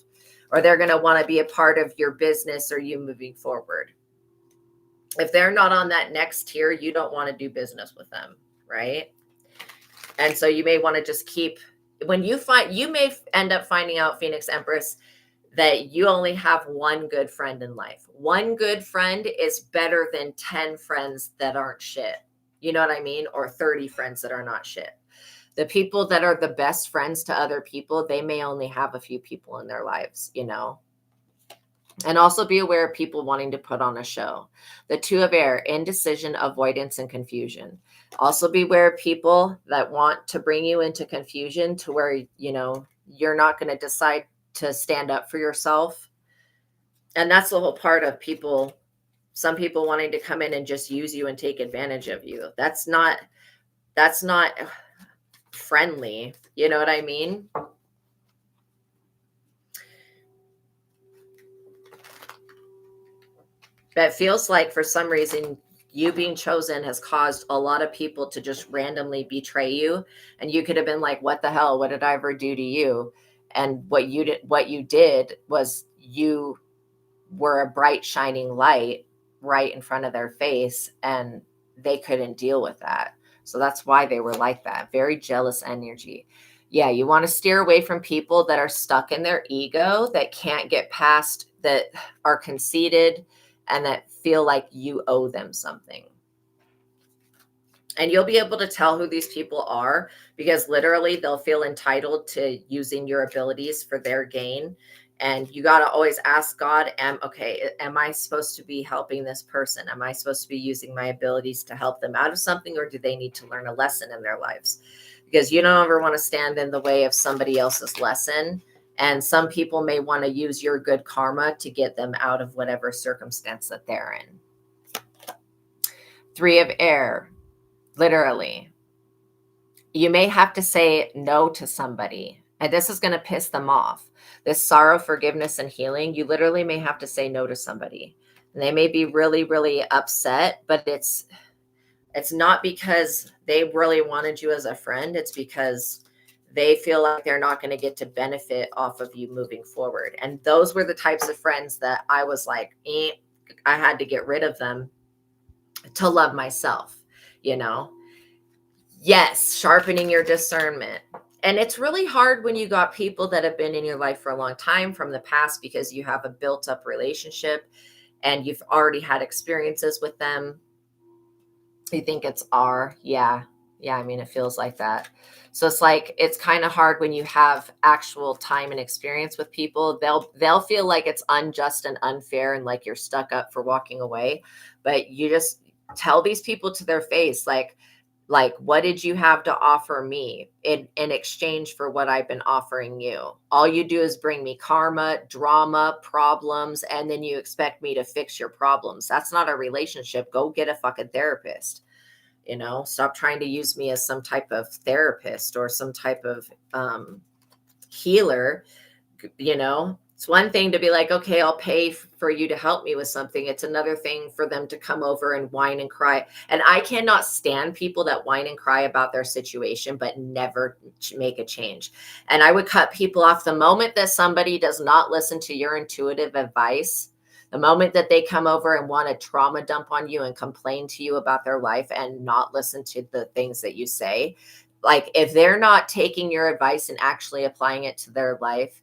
Or they're going to want to be a part of your business or you moving forward. If they're not on that next tier, you don't want to do business with them, right? And so you may want to just you may end up finding out, Phoenix Empress, that you only have one good friend in life. One good friend is better than 10 friends that aren't shit. You know what I mean? Or 30 friends that are not shit. The people that are the best friends to other people, they may only have a few people in their lives, And also be aware of people wanting to put on a show. The Two of Air, indecision, avoidance, and confusion. Also be aware of people that want to bring you into confusion to where, you're not going to decide to stand up for yourself. And that's the whole part of some people wanting to come in and just use you and take advantage of you. That's not friendly. You know what I mean? But it feels like for some reason you being chosen has caused a lot of people to just randomly betray you. And you could have been like, what the hell? What did I ever do to you? And what you did was you were a bright, shining light right in front of their face, and they couldn't deal with that. So that's why they were like that. Very jealous energy. Yeah, you want to steer away from people that are stuck in their ego, that can't get past, that are conceited, and that feel like you owe them something. And you'll be able to tell who these people are, because literally they'll feel entitled to using your abilities for their gain. And you got to always ask God, am I supposed to be helping this person? Am I supposed to be using my abilities to help them out of something, or do they need to learn a lesson in their lives? Because you don't ever want to stand in the way of somebody else's lesson And some people may want to use your good karma to get them out of whatever circumstance that they're in. 3 of air, literally. You may have to say no to somebody, and this is going to piss them off. This sorrow, forgiveness, and healing, you literally may have to say no to somebody. And they may be really, really upset, but it's not because they really wanted you as a friend. It's because they feel like they're not going to get to benefit off of you moving forward. And those were the types of friends that I was like, I had to get rid of them to love myself, you know? Yes, sharpening your discernment. And it's really hard when you got people that have been in your life for a long time from the past, because you have a built up relationship and you've already had experiences with them. You think it's yeah. I mean, it feels like that. So it's like, it's kind of hard when you have actual time and experience with people. They'll feel like it's unjust and unfair and like you're stuck up for walking away. But you just tell these people to their face, like, what did you have to offer me in exchange for what I've been offering you? All you do is bring me karma, drama, problems, and then you expect me to fix your problems. That's not a relationship. Go get a fucking therapist. Stop trying to use me as some type of therapist or some type of healer. It's one thing to be like, okay, I'll pay for you to help me with something. It's another thing for them to come over and whine and cry. And I cannot stand people that whine and cry about their situation, but never make a change. And I would cut people off the moment that somebody does not listen to your intuitive advice. The moment that they come over and want to trauma dump on you and complain to you about their life and not listen to the things that you say, like if they're not taking your advice and actually applying it to their life,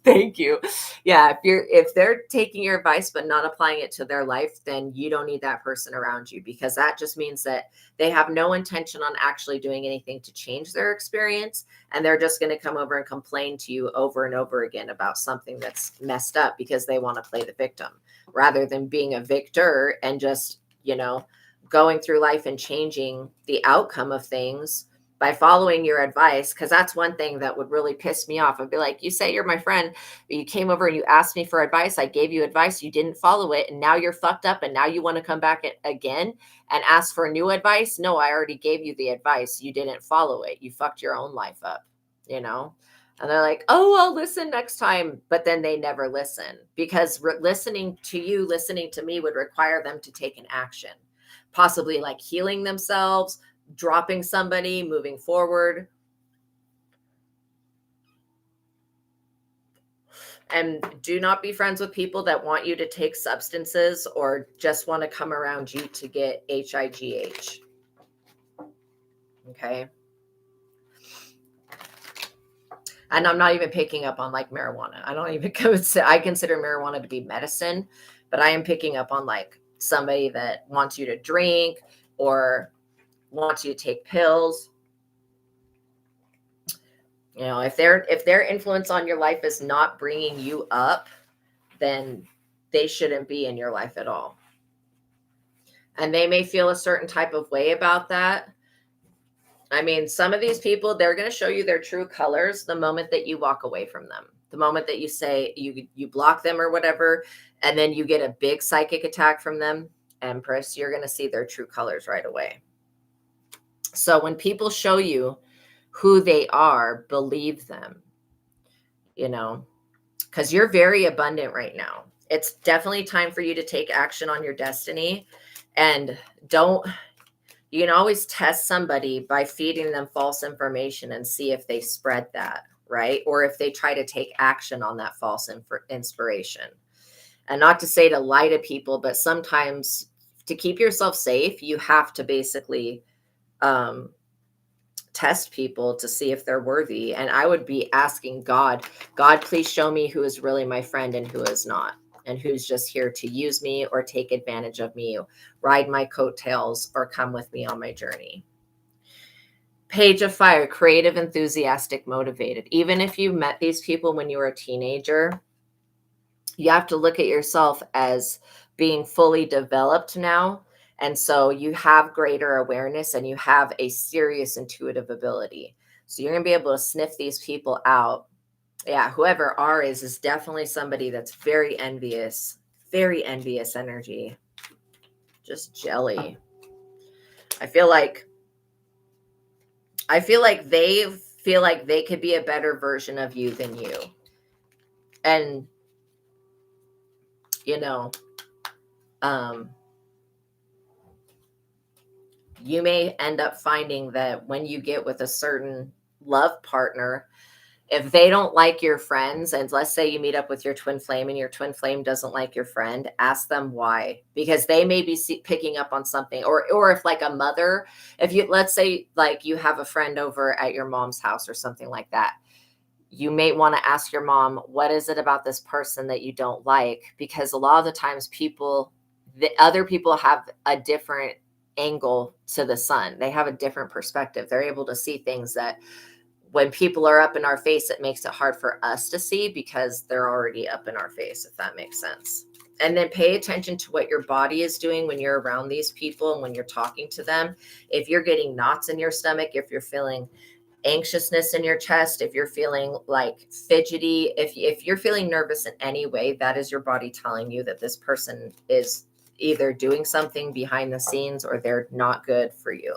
thank you. Yeah, if they're taking your advice but not applying it to their life, then you don't need that person around you, because that just means that they have no intention on actually doing anything to change their experience, and they're just going to come over and complain to you over and over again about something that's messed up because they want to play the victim rather than being a victor and just, going through life and changing the outcome of things by following your advice. Because that's one thing that would really piss me off. I'd be like, you say you're my friend, but you came over and you asked me for advice. I gave you advice. You didn't follow it. And now you're fucked up. And now you want to come back again and ask for new advice. No, I already gave you the advice. You didn't follow it. You fucked your own life up, And they're like, oh, I'll listen next time. But then they never listen, because listening to me would require them to take an action, possibly like healing themselves, dropping somebody, moving forward. And do not be friends with people that want you to take substances or just want to come around you to get HIGH. Okay. And I'm not even picking up on like marijuana. I consider marijuana to be medicine, but I am picking up on like somebody that wants you to drink or wants you to take pills. If their influence on your life is not bringing you up, then they shouldn't be in your life at all. And they may feel a certain type of way about that. I mean, some of these people, they're going to show you their true colors the moment that you walk away from them. The moment that you say you block them or whatever, and then you get a big psychic attack from them, Empress, you're going to see their true colors right away. So when people show you who they are, believe them, because you're very abundant right now. It's definitely time for you to take action on your destiny. And you can always test somebody by feeding them false information and see if they spread that, right? Or if they try to take action on that false inspiration. And not to say to lie to people, but sometimes to keep yourself safe, you have to basically test people to see if they're worthy. And I would be asking God, please show me who is really my friend and who is not, and who's just here to use me or take advantage of me, ride my coattails, or come with me on my journey. Page of Fire, creative, enthusiastic, motivated. Even if you met these people when you were a teenager, you have to look at yourself as being fully developed now. And so you have greater awareness and you have a serious intuitive ability. So you're going to be able to sniff these people out Yeah, whoever R is definitely somebody that's very envious energy. Just jelly. I feel like they feel like they could be a better version of you than you. And you know, um you may end up finding that when you get with a certain love partner, if they don't like your friends, and let's say you meet up with your twin flame and your twin flame doesn't like your friend, ask them why, because they may be picking up on something. Or if like a mother, if you, let's say like you have a friend over at your mom's house or something like that, you may want to ask your mom, what is it about this person that you don't like? Because a lot of the times the other people have a different angle to the sun. They have a different perspective. They're able to see things that when people are up in our face, it makes it hard for us to see because they're already up in our face, if that makes sense. And then pay attention to what your body is doing when you're around these people and when you're talking to them. If you're getting knots in your stomach, if you're feeling anxiousness in your chest, if you're feeling like fidgety, if you're feeling nervous in any way, that is your body telling you that this person is either doing something behind the scenes or they're not good for you.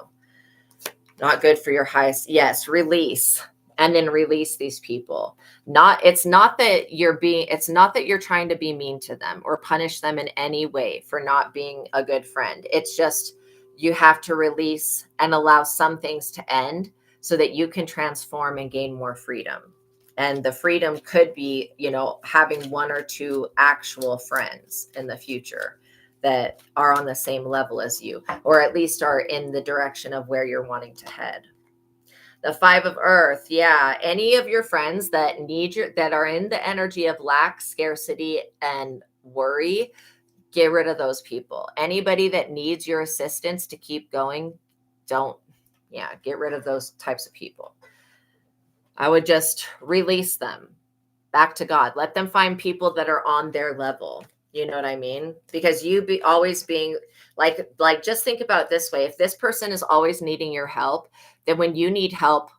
Not good for your highest. Yes, release. And then release these people. It's not that you're trying to be mean to them or punish them in any way for not being a good friend. It's just you have to release and allow some things to end so that you can transform and gain more freedom. And the freedom could be, having one or two actual friends in the future that are on the same level as you, or at least are in the direction of where you're wanting to head. The 5 of Earth, yeah, any of your friends that that are in the energy of lack, scarcity, and worry, get rid of those people. Anybody that needs your assistance to keep going, get rid of those types of people. I would just release them back to God. Let them find people that are on their level. You know what I mean? Because you be always being like just think about it this way. If this person is always needing your help, then when you need help,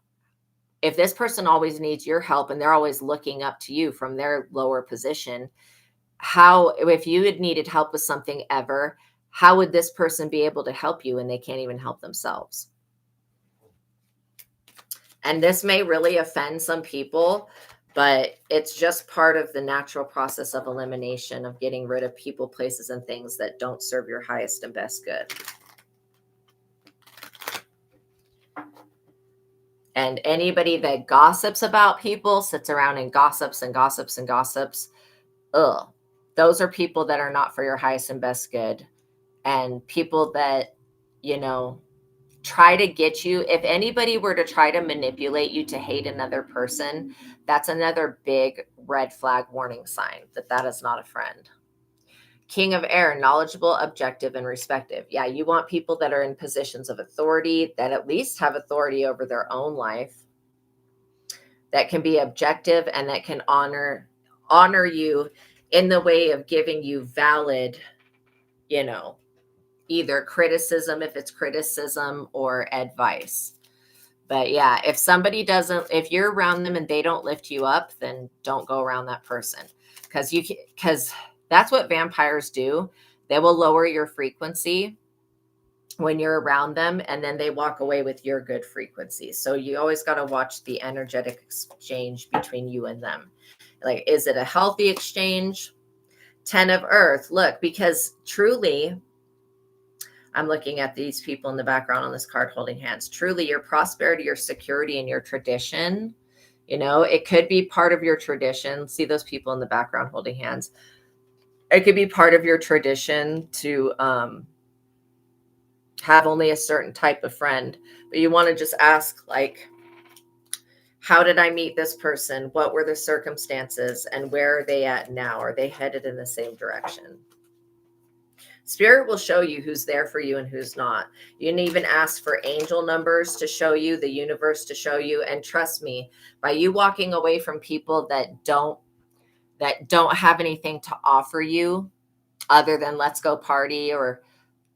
if this person always needs your help and they're always looking up to you from their lower position, if you had needed help with something ever, how would this person be able to help you and they can't even help themselves? And this may really offend some people, but it's just part of the natural process of elimination, of getting rid of people, places, and things that don't serve your highest and best good. And anybody that gossips about people, sits around and gossips and gossips and gossips, those are people that are not for your highest and best good. And people that, try to get you, if anybody were to try to manipulate you to hate another person, that's another big red flag warning sign that is not a friend. King of Air, knowledgeable, objective, and respective. Yeah, you want people that are in positions of authority, that at least have authority over their own life, that can be objective and that can honor you in the way of giving you valid, either criticism, if it's criticism, or advice. But yeah, if you're around them and they don't lift you up, then don't go around that person, because that's what vampires do. They will lower your frequency when you're around them, and then they walk away with your good frequency. So you always got to watch the energetic exchange between you and them. Like, is it a healthy exchange? 10 of Earth. Look, because truly, I'm looking at these people in the background on this card holding hands. Truly, your prosperity, your security, and your tradition, it could be part of your tradition. See those people in the background holding hands? It could be part of your tradition to have only a certain type of friend. But you want to just ask, like, how did I meet this person? What were the circumstances? And where are they at now? Are they headed in the same direction? Spirit will show you who's there for you and who's not. You can even ask for angel numbers to show you, the universe to show you. And trust me, by you walking away from people that don't have anything to offer you other than let's go party or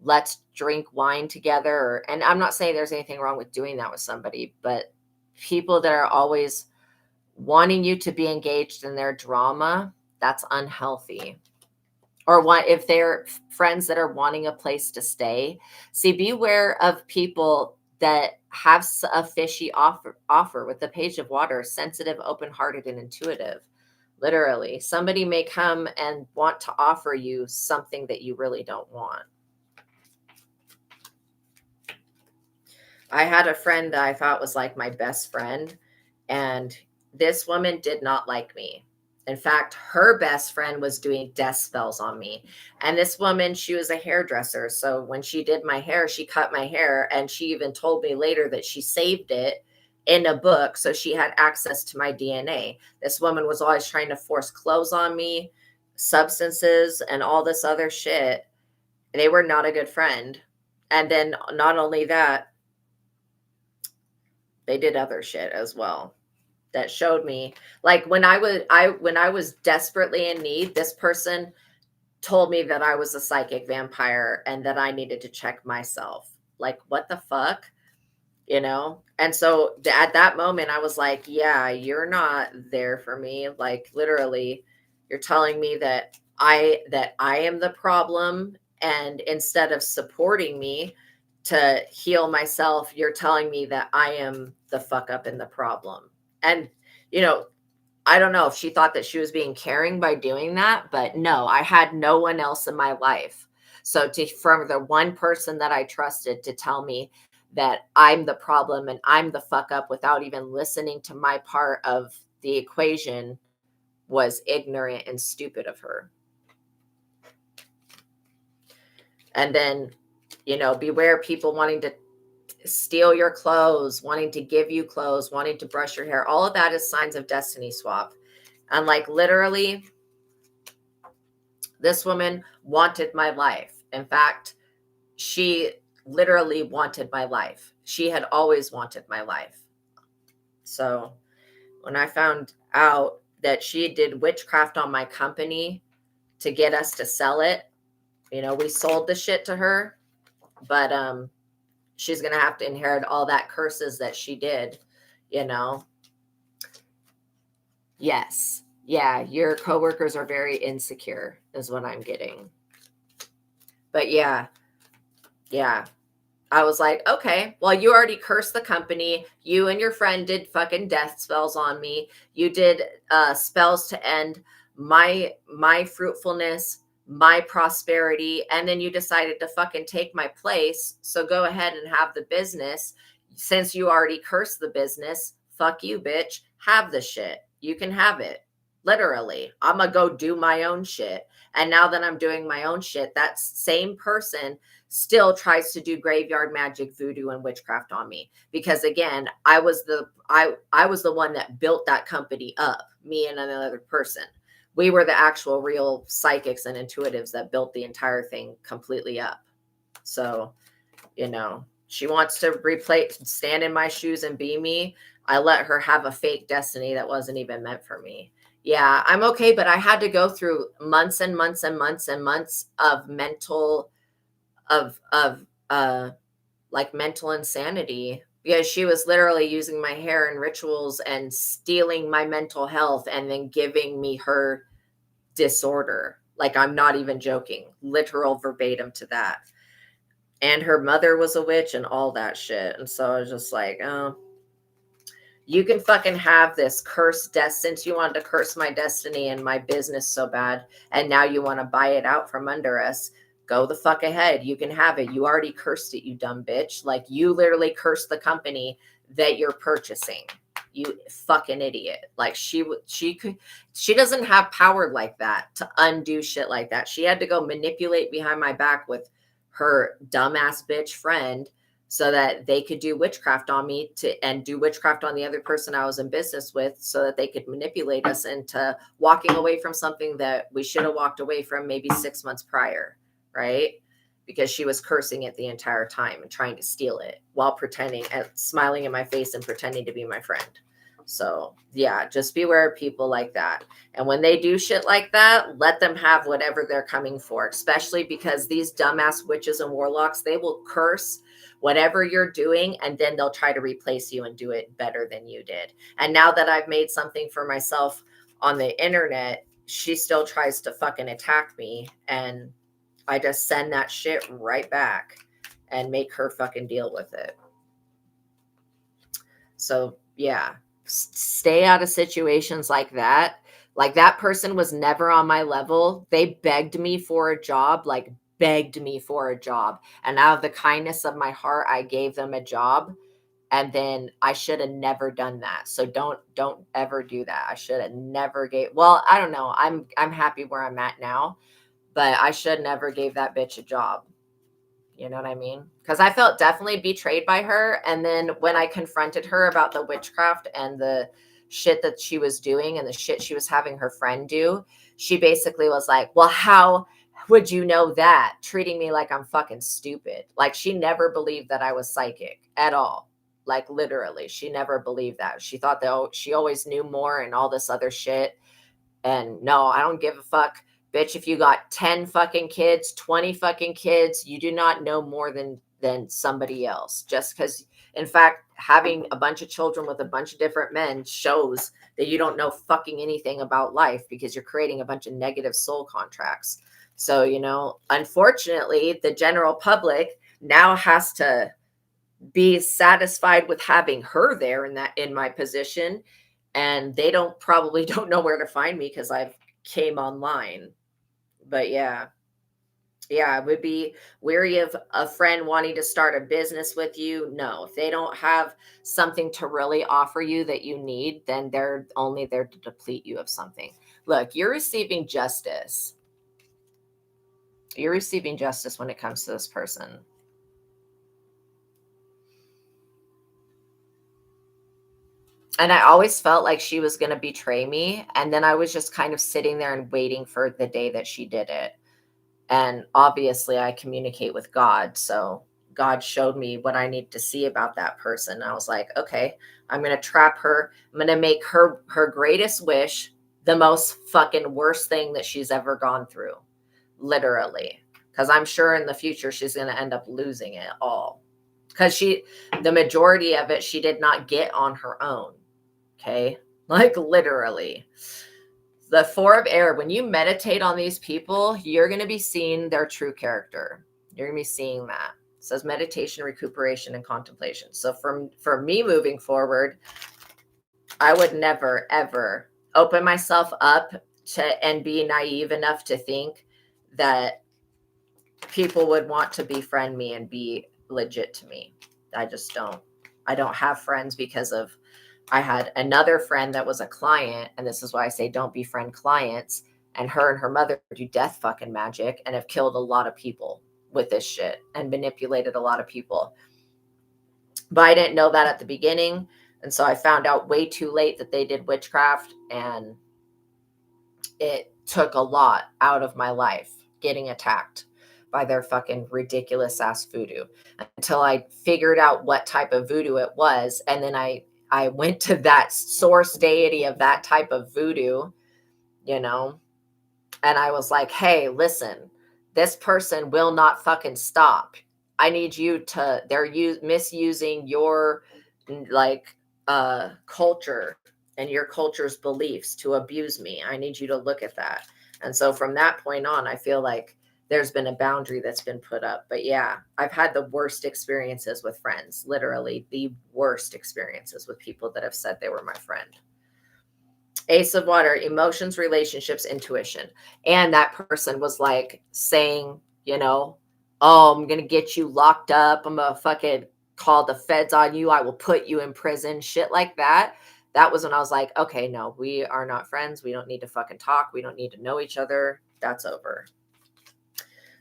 let's drink wine together, and I'm not saying there's anything wrong with doing that with somebody, but people that are always wanting you to be engaged in their drama, that's unhealthy. Or if they're friends that are wanting a place to stay, see, beware of people that have a fishy offer with the Page of Water, sensitive, open-hearted, and intuitive. Literally, somebody may come and want to offer you something that you really don't want. I had a friend that I thought was like my best friend, and this woman did not like me. In fact, her best friend was doing death spells on me. And this woman, she was a hairdresser. So when she did my hair, she cut my hair. And she even told me later that she saved it in a book so she had access to my DNA. This woman was always trying to force clothes on me, substances, and all this other shit. They were not a good friend. And then not only that, they did other shit as well that showed me, like, when I was desperately in need, this person told me that I was a psychic vampire and that I needed to check myself. Like, what the fuck? You know? And so at that moment I was like, yeah, you're not there for me. Like, literally, you're telling me that I am the problem, and instead of supporting me to heal myself, you're telling me that I am the fuck up in the problem. And, you know, I don't know if she thought that she was being caring by doing that, but no, I had no one else in my life. So from the one person that I trusted to tell me that I'm the problem and I'm the fuck up without even listening to my part of the equation was ignorant and stupid of her. And then, beware people wanting to steal your clothes, wanting to give you clothes, wanting to brush your hair. All of that is signs of destiny swap. And like, literally, this woman wanted my life. In fact, she literally wanted my life. She had always wanted my life. So when I found out that she did witchcraft on my company to get us to sell it, we sold the shit to her, but she's going to have to inherit all that curses that she did, Yes. Yeah. Your coworkers are very insecure is what I'm getting. But yeah. I was like, okay, well, you already cursed the company. You and your friend did fucking death spells on me. You did spells to end my fruitfulness, my prosperity, and then you decided to fucking take my place. So go ahead and have the business. Since you already cursed the business, fuck you, bitch. Have the shit. You can have it. Literally. I'm gonna go do my own shit. And now that I'm doing my own shit, that same person still tries to do graveyard magic, voodoo, and witchcraft on me. Because again, I was the one that built that company up, me and another person. We were the actual real psychics and intuitives that built the entire thing completely up. So, she wants to stand in my shoes and be me. I let her have a fake destiny that wasn't even meant for me. Yeah, I'm okay, but I had to go through months and months and months and months of mental insanity, because she was literally using my hair in rituals and stealing my mental health and then giving me her disorder. Like, I'm not even joking, literal verbatim to that. And her mother was a witch and all that shit. And so I was just like, oh, you can fucking have this cursed death, since you wanted to curse my destiny and my business so bad, and now you want to buy it out from under us. Go the fuck ahead. You can have it. You already cursed it, you dumb bitch. Like, you literally cursed the company that you're purchasing. You fucking idiot. Like, she doesn't have power like that to undo shit like that. She had to go manipulate behind my back with her dumbass bitch friend so that they could do witchcraft on me and do witchcraft on the other person I was in business with, so that they could manipulate us into walking away from something that we should have walked away from maybe 6 months prior. Right? Because she was cursing it the entire time and trying to steal it while pretending and smiling in my face and pretending to be my friend. So yeah, just beware of people like that. And when they do shit like that, let them have whatever they're coming for, especially because these dumbass witches and warlocks, they will curse whatever you're doing, and then they'll try to replace you and do it better than you did. And now that I've made something for myself on the internet, she still tries to fucking attack me, and I just send that shit right back and make her fucking deal with it. So yeah, stay out of situations like that. Like, that person was never on my level. They begged me for a job, like begged me for a job. And out of the kindness of my heart, I gave them a job. And then I should have never done that. So don't ever do that. I should have never well, I don't know. I'm happy where I'm at now, but I should never gave that bitch a job. You know what I mean? Because I felt definitely betrayed by her. And then when I confronted her about the witchcraft and the shit that she was doing and the shit she was having her friend do, she basically was like, well, how would you know that? Treating me like I'm fucking stupid. Like, she never believed that I was psychic at all. Like, literally, she never believed that. She thought that she always knew more and all this other shit. And no, I don't give a fuck. Bitch, if you got 10 fucking kids, 20 fucking kids, you do not know more than somebody else. Just because, in fact, having a bunch of children with a bunch of different men shows that you don't know fucking anything about life, because you're creating a bunch of negative soul contracts. So, you know, unfortunately, the general public now has to be satisfied with having her there in my position, and they probably don't know where to find me because I've came online. But yeah, I would be weary of a friend wanting to start a business with you. No, if they don't have something to really offer you that you need, then they're only there to deplete you of something. Look, you're receiving justice. You're receiving justice when it comes to this person. And I always felt like she was going to betray me. And then I was just kind of sitting there and waiting for the day that she did it. And obviously I communicate with God. So God showed me what I need to see about that person. I was like, okay, I'm going to trap her. I'm going to make her greatest wish the most fucking worst thing that she's ever gone through. Literally. Because I'm sure in the future she's going to end up losing it all. Because the majority of it, she did not get on her own. Okay. Like, literally. The Four of Air, when you meditate on these people, you're going to be seeing their true character. You're going to be seeing that. It says meditation, recuperation, and contemplation. So for me moving forward, I would never, ever open myself up to and be naive enough to think that people would want to befriend me and be legit to me. I just don't. I don't have friends because of, I had another friend that was a client, and this is why I say don't befriend clients, and her mother do death fucking magic and have killed a lot of people with this shit and manipulated a lot of people. But I didn't know that at the beginning, and so I found out way too late that they did witchcraft, and it took a lot out of my life getting attacked by their fucking ridiculous ass voodoo until I figured out what type of voodoo it was. And then I went to that source deity of that type of voodoo, you know, and I was like, hey, listen, this person will not fucking stop. I need you to, they're misusing your like culture and your culture's beliefs to abuse me. I need you to look at that. And so from that point on, I feel like there's been a boundary that's been put up. But yeah, I've had the worst experiences with friends, literally the worst experiences with people that have said they were my friend. Ace of Water, emotions, relationships, intuition. And that person was like saying, you know, oh, I'm going to get you locked up. I'm going to fucking call the feds on you. I will put you in prison. Shit like that. That was when I was like, okay, no, we are not friends. We don't need to fucking talk. We don't need to know each other. That's over.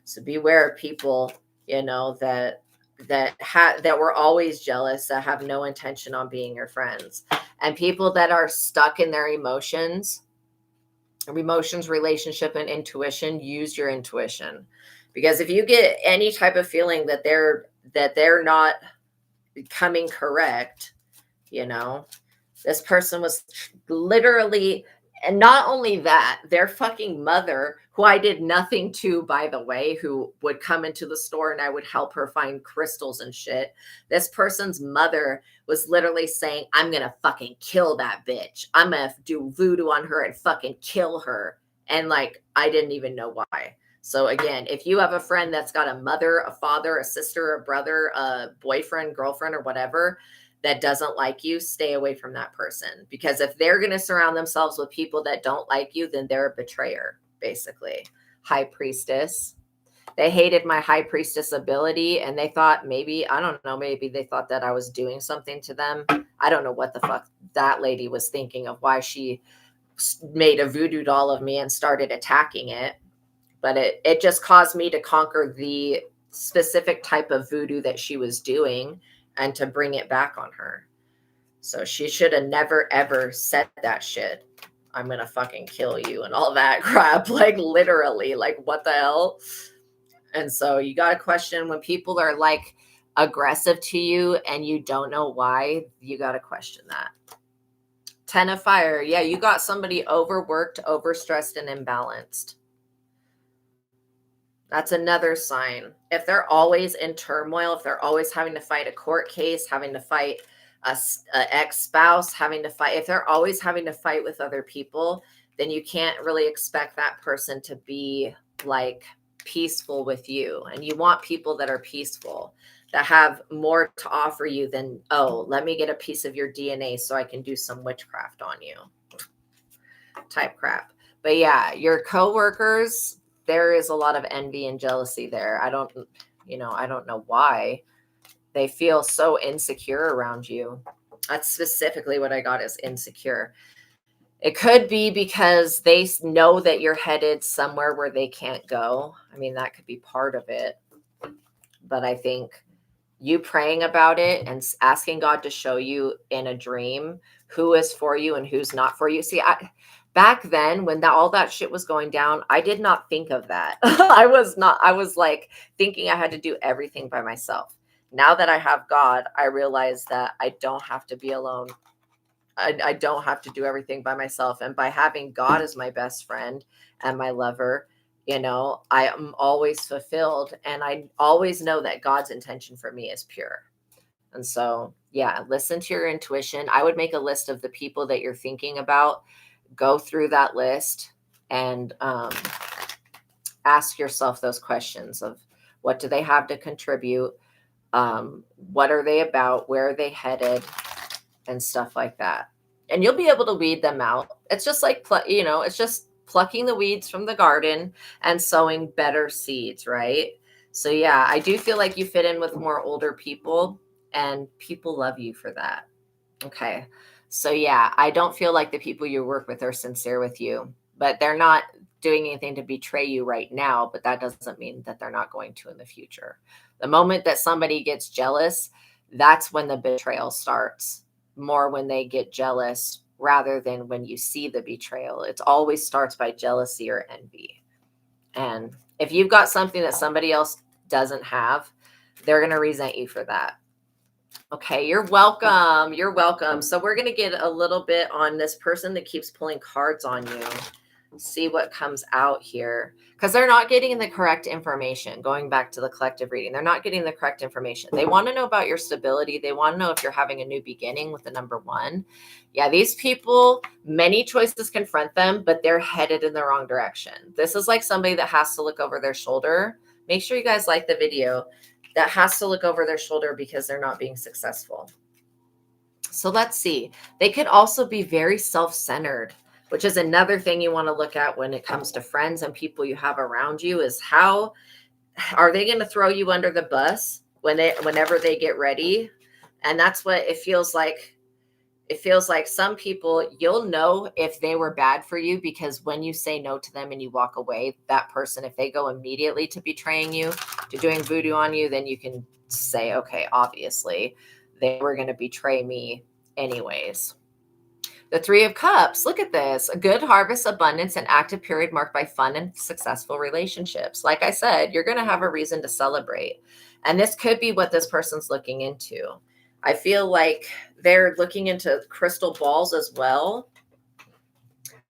So beware of people, you know, that were always jealous, that have no intention on being your friends, and people that are stuck in their emotions, relationship, and intuition. Use your intuition, because if you get any type of feeling that they're not coming correct, you know, this person was literally And not only that, their fucking mother, who I did nothing to, by the way, who would come into the store and I would help her find crystals and shit. This person's mother was literally saying, I'm going to fucking kill that bitch. I'm going to do voodoo on her and fucking kill her. And like, I didn't even know why. So again, if you have a friend that's got a mother, a father, a sister, a brother, a boyfriend, girlfriend, or whatever, that doesn't like you, stay away from that person. Because if they're going to surround themselves with people that don't like you, then they're a betrayer, basically. High priestess. They hated my high priestess ability, and they thought maybe, I don't know, maybe they thought that I was doing something to them. I don't know what the fuck that lady was thinking of, why she made a voodoo doll of me and started attacking it. But it just caused me to conquer the specific type of voodoo that she was doing and to bring it back on her. So she should have never, ever said that shit. I'm going to fucking kill you and all that crap. Like literally, like what the hell? And so you got to question when people are like aggressive to you and you don't know why, you got to question that. 10 of fire. Yeah, you got somebody overworked, overstressed, and imbalanced. That's another sign. If they're always in turmoil, if they're always having to fight a court case, having to fight a ex-spouse, having to fight, if they're always having to fight with other people, then you can't really expect that person to be like peaceful with you. And you want people that are peaceful, that have more to offer you than, oh, let me get a piece of your DNA so I can do some witchcraft on you type crap. But yeah, your coworkers, there is a lot of envy and jealousy there. I don't know why. They feel so insecure around you. That's specifically what I got, is insecure. It could be because they know that you're headed somewhere where they can't go. I mean, that could be part of it. But I think you praying about it and asking God to show you in a dream who is for you and who's not for you. See, back then when all that shit was going down, I did not think of that. I was like thinking I had to do everything by myself. Now that I have God, I realize that I don't have to be alone. I don't have to do everything by myself. And by having God as my best friend and my lover, I am always fulfilled. And I always know that God's intention for me is pure. And so, yeah, listen to your intuition. I would make a list of the people that you're thinking about. Go through that list and ask yourself those questions of what do they have to contribute? What are they about? Where are they headed? And stuff like that. And you'll be able to weed them out. It's just like, it's just plucking the weeds from the garden and sowing better seeds, right? So yeah, I do feel like you fit in with more older people and people love you for that. Okay. So yeah, I don't feel like the people you work with are sincere with you, but they're not doing anything to betray you right now, but that doesn't mean that they're not going to in the future. The moment that somebody gets jealous, that's when the betrayal starts. More when they get jealous rather than when you see the betrayal. It always starts by jealousy or envy. And if you've got something that somebody else doesn't have, they're going to resent you for that. Okay, you're welcome. You're welcome. So we're going to get a little bit on this person that keeps pulling cards on you. See what comes out here, because they're not getting the correct information. Going back to the collective reading, they're not getting the correct information. They want to know about your stability. They want to know if you're having a new beginning with the number 1. Yeah, these people, many choices confront them, but they're headed in the wrong direction. This is like somebody that has to look over their shoulder. Make sure you guys like the video. That has to look over their shoulder because they're not being successful. So let's see. They could also be very self-centered, which is another thing you want to look at when it comes to friends and people you have around you, is how are they going to throw you under the bus whenever they get ready? And that's what it feels like. It feels like some people, you'll know if they were bad for you, because when you say no to them and you walk away, that person, if they go immediately to betraying you, to doing voodoo on you, then you can say, okay, obviously they were going to betray me anyways. The 3 of Cups, look at this. A good harvest, abundance, and active period marked by fun and successful relationships. Like I said, you're going to have a reason to celebrate. And this could be what this person's looking into. I feel like they're looking into crystal balls as well.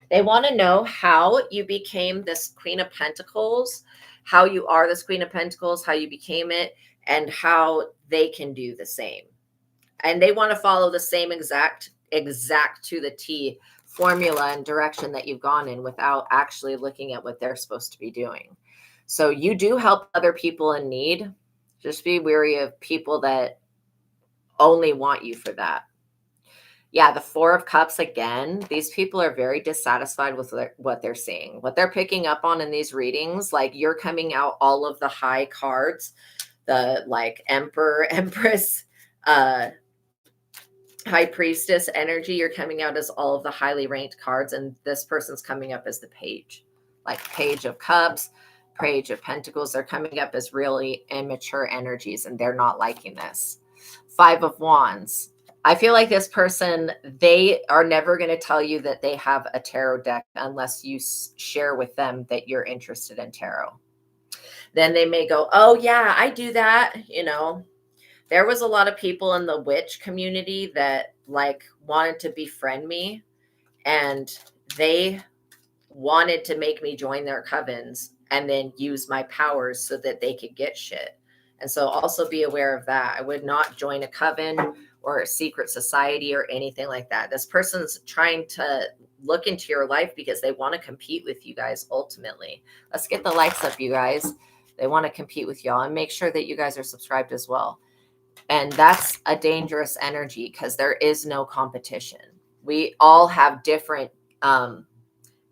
They want to know how you became this Queen of Pentacles, how you are this Queen of Pentacles, how you became it, and how they can do the same. And they want to follow the same exact to the T formula and direction that you've gone in without actually looking at what they're supposed to be doing. So you do help other people in need. Just be wary of people that only want you for that. Yeah, the Four of Cups again. These people are very dissatisfied with what they're seeing. What they're picking up on in these readings, like you're coming out all of the high cards, the like Emperor, Empress, High Priestess energy. You're coming out as all of the highly ranked cards, and this person's coming up as the Page, like Page of Cups, Page of Pentacles. They're coming up as really immature energies, and they're not liking this. Five of Wands. I feel like this person, they are never going to tell you that they have a tarot deck unless you share with them that you're interested in tarot. Then they may go, oh yeah, I do that. You know, there was a lot of people in the witch community that like wanted to befriend me, and they wanted to make me join their covens and then use my powers so that they could get shit. And so also be aware of that. I would not join a coven or a secret society or anything like that. This person's trying to look into your life because they want to compete with you guys ultimately. Let's get the likes up, you guys. They want to compete with y'all, and make sure that you guys are subscribed as well. And that's a dangerous energy because there is no competition. We all have different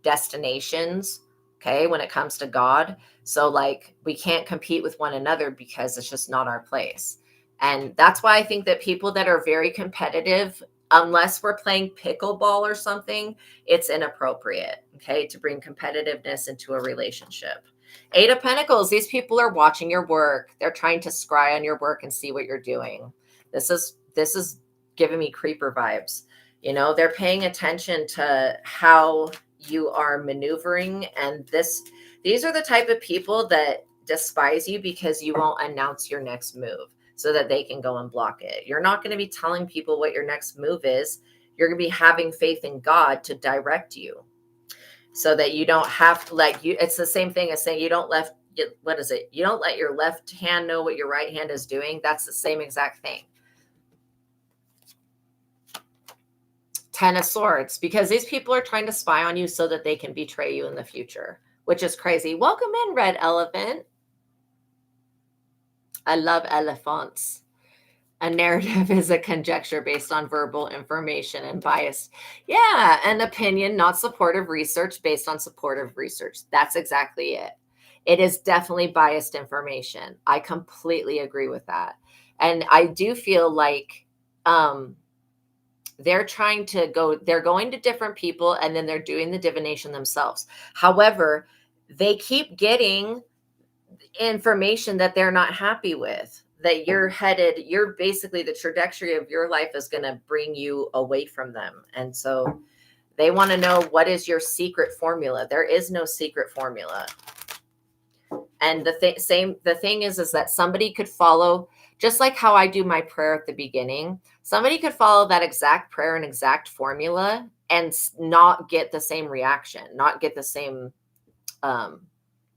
destinations, okay, when it comes to God. So like we can't compete with one another because it's just not our place. And that's why I think that people that are very competitive, unless we're playing pickleball or something, it's inappropriate, okay, to bring competitiveness into a relationship. Eight of Pentacles. These people are watching your work. They're trying to scry on your work and see what you're doing. This is giving me creeper vibes. You know, they're paying attention to how you are maneuvering, and these are the type of people that despise you because you won't announce your next move so that they can go and block it. You're not going to be telling people what your next move is. You're going to be having faith in God to direct you so that you don't have to it's the same thing as saying you don't you don't let your left hand know what your right hand is doing. That's the same exact thing. 10 of Swords, because these people are trying to spy on you so that they can betray you in the future, which is crazy. Welcome in, Red Elephant. I love elephants. A narrative is a conjecture based on verbal information and bias. Yeah, an opinion, not supportive research based on supportive research. That's exactly it. It is definitely biased information. I completely agree with that. And I do feel like they're going to different people, and then they're doing the divination themselves. However, they keep getting information that they're not happy with, that you're basically, the trajectory of your life is going to bring you away from them. And so they want to know, what is your secret formula? There is no secret formula. And the thing is that somebody could follow, just like how I do my prayer at the beginning, somebody could follow that exact prayer and exact formula and not get the same reaction, not get the same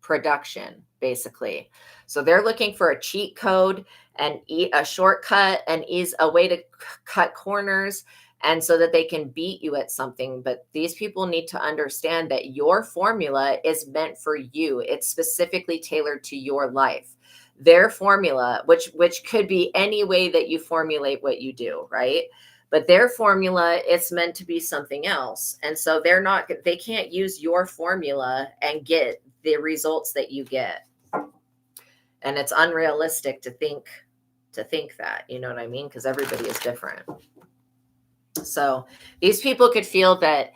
production, basically. So they're looking for a cheat code and a shortcut and a way to cut corners, and so that they can beat you at something. But these people need to understand that your formula is meant for you. It's specifically tailored to your life. Their formula, which could be any way that you formulate what you do, right? But their formula, it's meant to be something else. And so they can't use your formula and get the results that you get. And it's unrealistic to think that, you know what I mean? Because everybody is different. So these people could feel that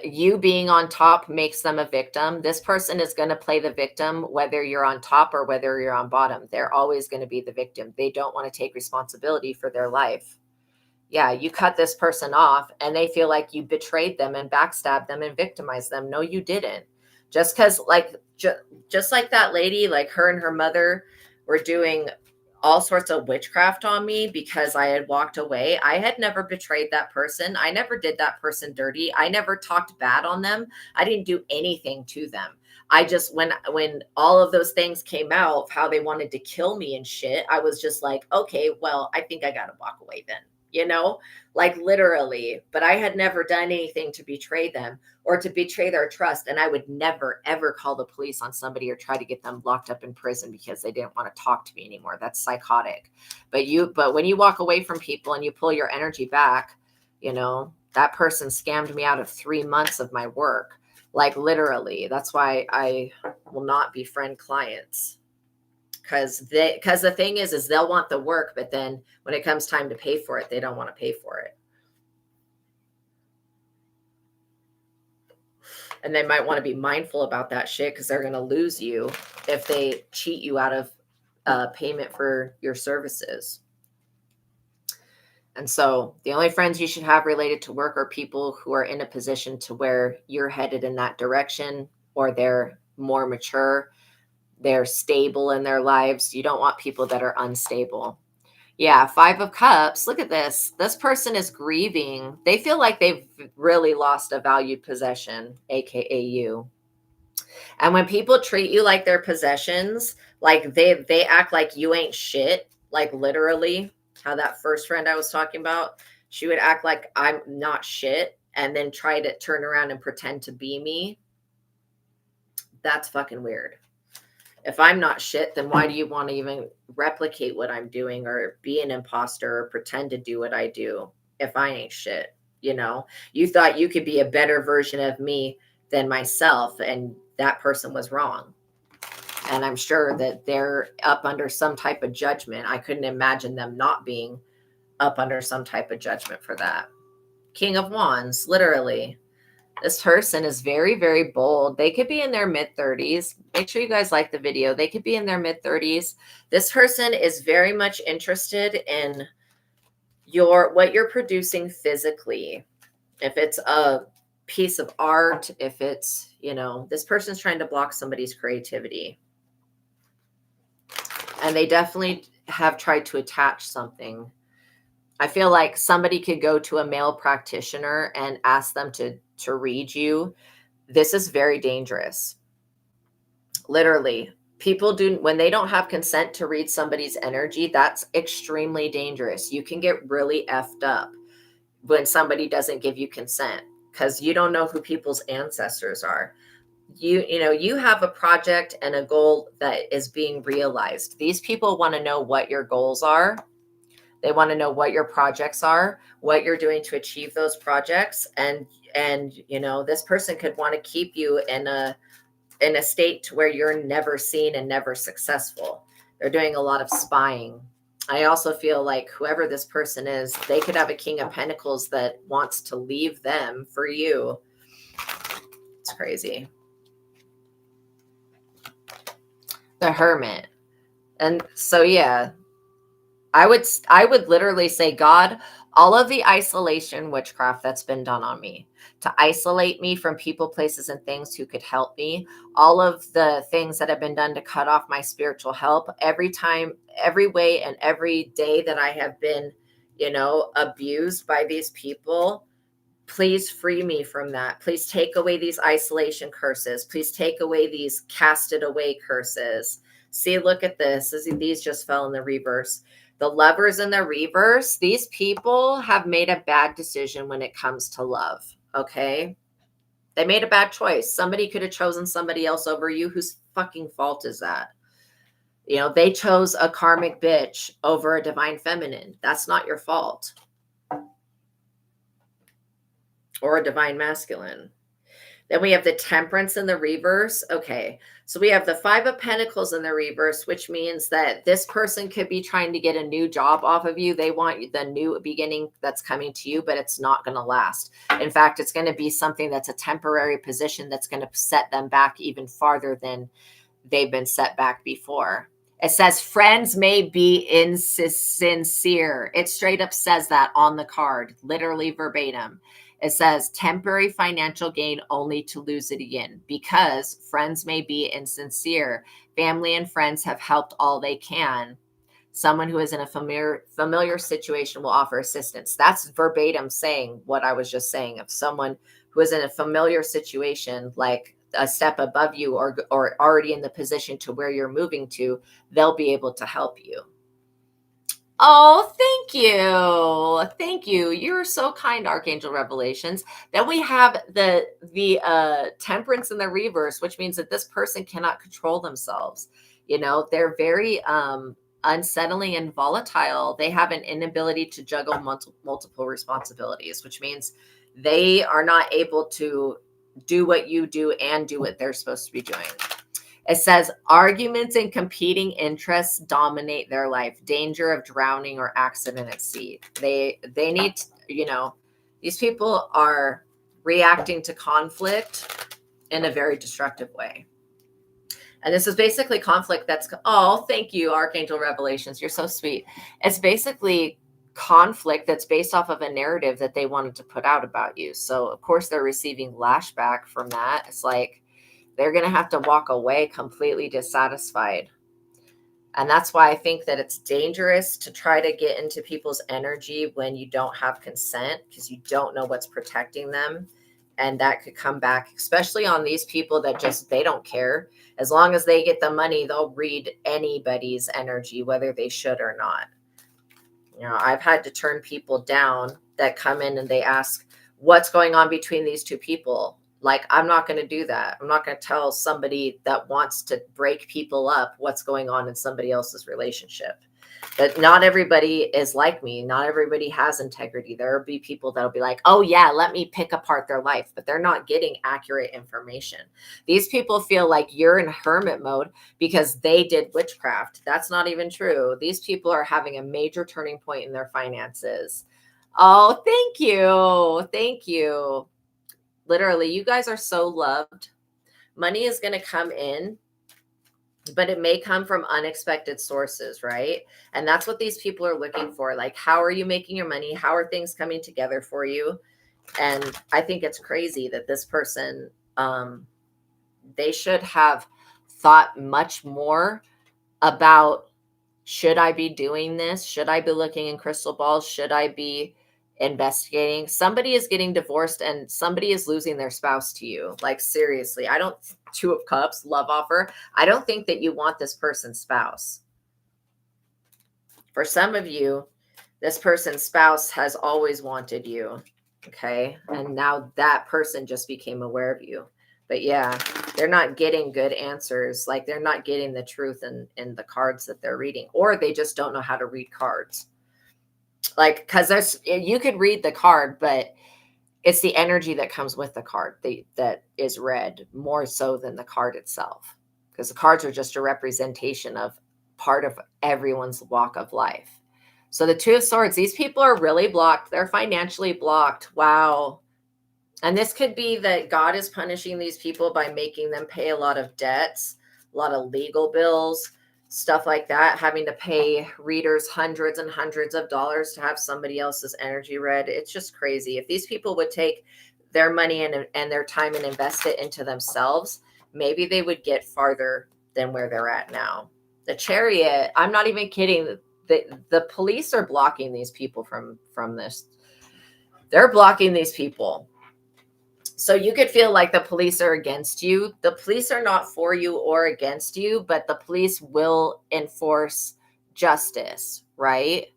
you being on top makes them a victim. This person is going to play the victim, whether you're on top or whether you're on bottom. They're always going to be the victim. They don't want to take responsibility for their life. Yeah, you cut this person off and they feel like you betrayed them and backstabbed them and victimized them. No, you didn't. Just because just like that lady, like her and her mother were doing all sorts of witchcraft on me because I had walked away. I had never betrayed that person. I never did that person dirty. I never talked bad on them. I didn't do anything to them. I just, when all of those things came out, how they wanted to kill me and shit, I was just like, okay, well, I think I got to walk away then, like literally. But I had never done anything to betray them or to betray their trust. And I would never, ever call the police on somebody or try to get them locked up in prison because they didn't want to talk to me anymore. That's psychotic. But when you walk away from people and you pull your energy back, that person scammed me out of 3 months of my work. Like literally. That's why I will not befriend clients. Because the thing is they'll want the work, but then when it comes time to pay for it, they don't want to pay for it. And they might want to be mindful about that shit because they're going to lose you if they cheat you out of payment for your services. And so the only friends you should have related to work are people who are in a position to where you're headed in that direction, or they're more mature, they're stable in their lives. You don't want people that are unstable. Yeah, 5 of Cups. Look at this. This person is grieving. They feel like they've really lost a valued possession, aka you. And when people treat you like their possessions, like they act like you ain't shit, like literally, how that first friend I was talking about, she would act like I'm not shit and then try to turn around and pretend to be me. That's fucking weird. If I'm not shit, then why do you want to even replicate what I'm doing or be an imposter or pretend to do what I do if I ain't shit? You thought you could be a better version of me than myself, and that person was wrong. And I'm sure that they're up under some type of judgment. I couldn't imagine them not being up under some type of judgment for that. King of Wands, literally. This person is very, very bold. They could be in their mid-30s. Make sure you guys like the video. They could be in their mid-30s. This person is very much interested in what you're producing physically. If it's a piece of art, if it's, this person's trying to block somebody's creativity. And they definitely have tried to attach something. I feel like somebody could go to a male practitioner and ask them to read you. This is very dangerous. Literally, people when they don't have consent to read somebody's energy, that's extremely dangerous. You can get really effed up when somebody doesn't give you consent because you don't know who people's ancestors are. You have a project and a goal that is being realized. These people want to know what your goals are. They want to know what your projects are, what you're doing to achieve those projects. And this person could want to keep you in a state to where you're never seen and never successful. They're doing a lot of spying. I also feel like whoever this person is, they could have a King of Pentacles that wants to leave them for you. It's crazy. The Hermit. And so, yeah, I would literally say, God, all of the isolation witchcraft that's been done on me to isolate me from people, places, and things who could help me, all of the things that have been done to cut off my spiritual help, every time, every way, and every day that I have been, abused by these people, please free me from that. Please take away these isolation curses. Please take away these casted away curses. See, look at this. These just fell in the reverse. The Lovers in the reverse, these people have made a bad decision when it comes to love, okay? They made a bad choice. Somebody could have chosen somebody else over you. Whose fucking fault is that? They chose a karmic bitch over a divine feminine. That's not your fault. Or a divine masculine. Then we have the Temperance in the reverse. Okay, so we have the 5 of Pentacles in the reverse, which means that this person could be trying to get a new job off of you. They want the new beginning that's coming to you, but it's not going to last. In fact, it's going to be something that's a temporary position that's going to set them back even farther than they've been set back before. It says friends may be insincere. It straight up says that on the card, literally verbatim. It says temporary financial gain only to lose it again, because friends may be insincere. Family and friends have helped all they can. Someone who is in a familiar situation will offer assistance. That's verbatim saying what I was just saying. If someone who is in a familiar situation, like a step above you or already in the position to where you're moving to, they'll be able to help you. Oh, thank you. Thank you. You're so kind, Archangel Revelations. Then we have the temperance in the reverse, which means that this person cannot control themselves. You know, they're very unsettling and volatile. They have an inability to juggle multiple responsibilities, which means they are not able to do what you do and do what they're supposed to be doing. It says arguments and competing interests dominate their life. Danger of drowning or accident at sea. They need, you know, these people are reacting to conflict in a very destructive way. And this is basically conflict that's, oh, thank you, Archangel Revelations. You're so sweet. It's basically conflict that's based off of a narrative that they wanted to put out about you. So, of course, they're receiving lashback from that. It's like, they're going to have to walk away completely dissatisfied. And that's why I think that it's dangerous to try to get into people's energy when you don't have consent, because you don't know what's protecting them. And that could come back, especially on these people that just, they don't care. As long as they get the money, they'll read anybody's energy, whether they should or not. You know, I've had to turn people down that come in and they ask, what's going on between these two people? Like, I'm not going to do that. I'm not going to tell somebody that wants to break people up what's going on in somebody else's relationship. But not everybody is like me. Not everybody has integrity. There will be people that'll be like, oh yeah, let me pick apart their life, but they're not getting accurate information. These people feel like you're in hermit mode because they did witchcraft. That's not even true. These people are having a major turning point in their finances. Oh, thank you. Thank you. Literally, you guys are so loved. Money is going to come in, but it may come from unexpected sources, right? And that's what these people are looking for. Like, how are you making your money? How are things coming together for you? And I think it's crazy that this person, they should have thought much more about, should I be doing this? Should I be looking in crystal balls? Should I be investigating? Somebody is getting divorced and somebody is losing their spouse to you. Like, seriously, I don't, Two of Cups, love offer. I don't think that you want this person's spouse. For some of you, this person's spouse has always wanted you. Okay. And now that person just became aware of you. But yeah, they're not getting good answers. Like, they're not getting the truth in the cards that they're reading, or they just don't know how to read cards. Like, because you could read the card, but it's the energy that comes with the card that is read more so than the card itself, because the cards are just a representation of part of everyone's walk of life. So the Two of Swords, these people are really blocked. They're financially blocked. Wow. And this could be that God is punishing these people by making them pay a lot of debts, a lot of legal bills, stuff like that, having to pay readers hundreds and hundreds of dollars to have somebody else's energy read. It's just crazy. If these people would take their money and their time and invest it into themselves, maybe they would get farther than where they're at now. The Chariot, I'm not even kidding. The police are blocking these people from this. They're blocking these people. So you could feel like the police are against you. The police are not for you or against you, but the police will enforce justice, right?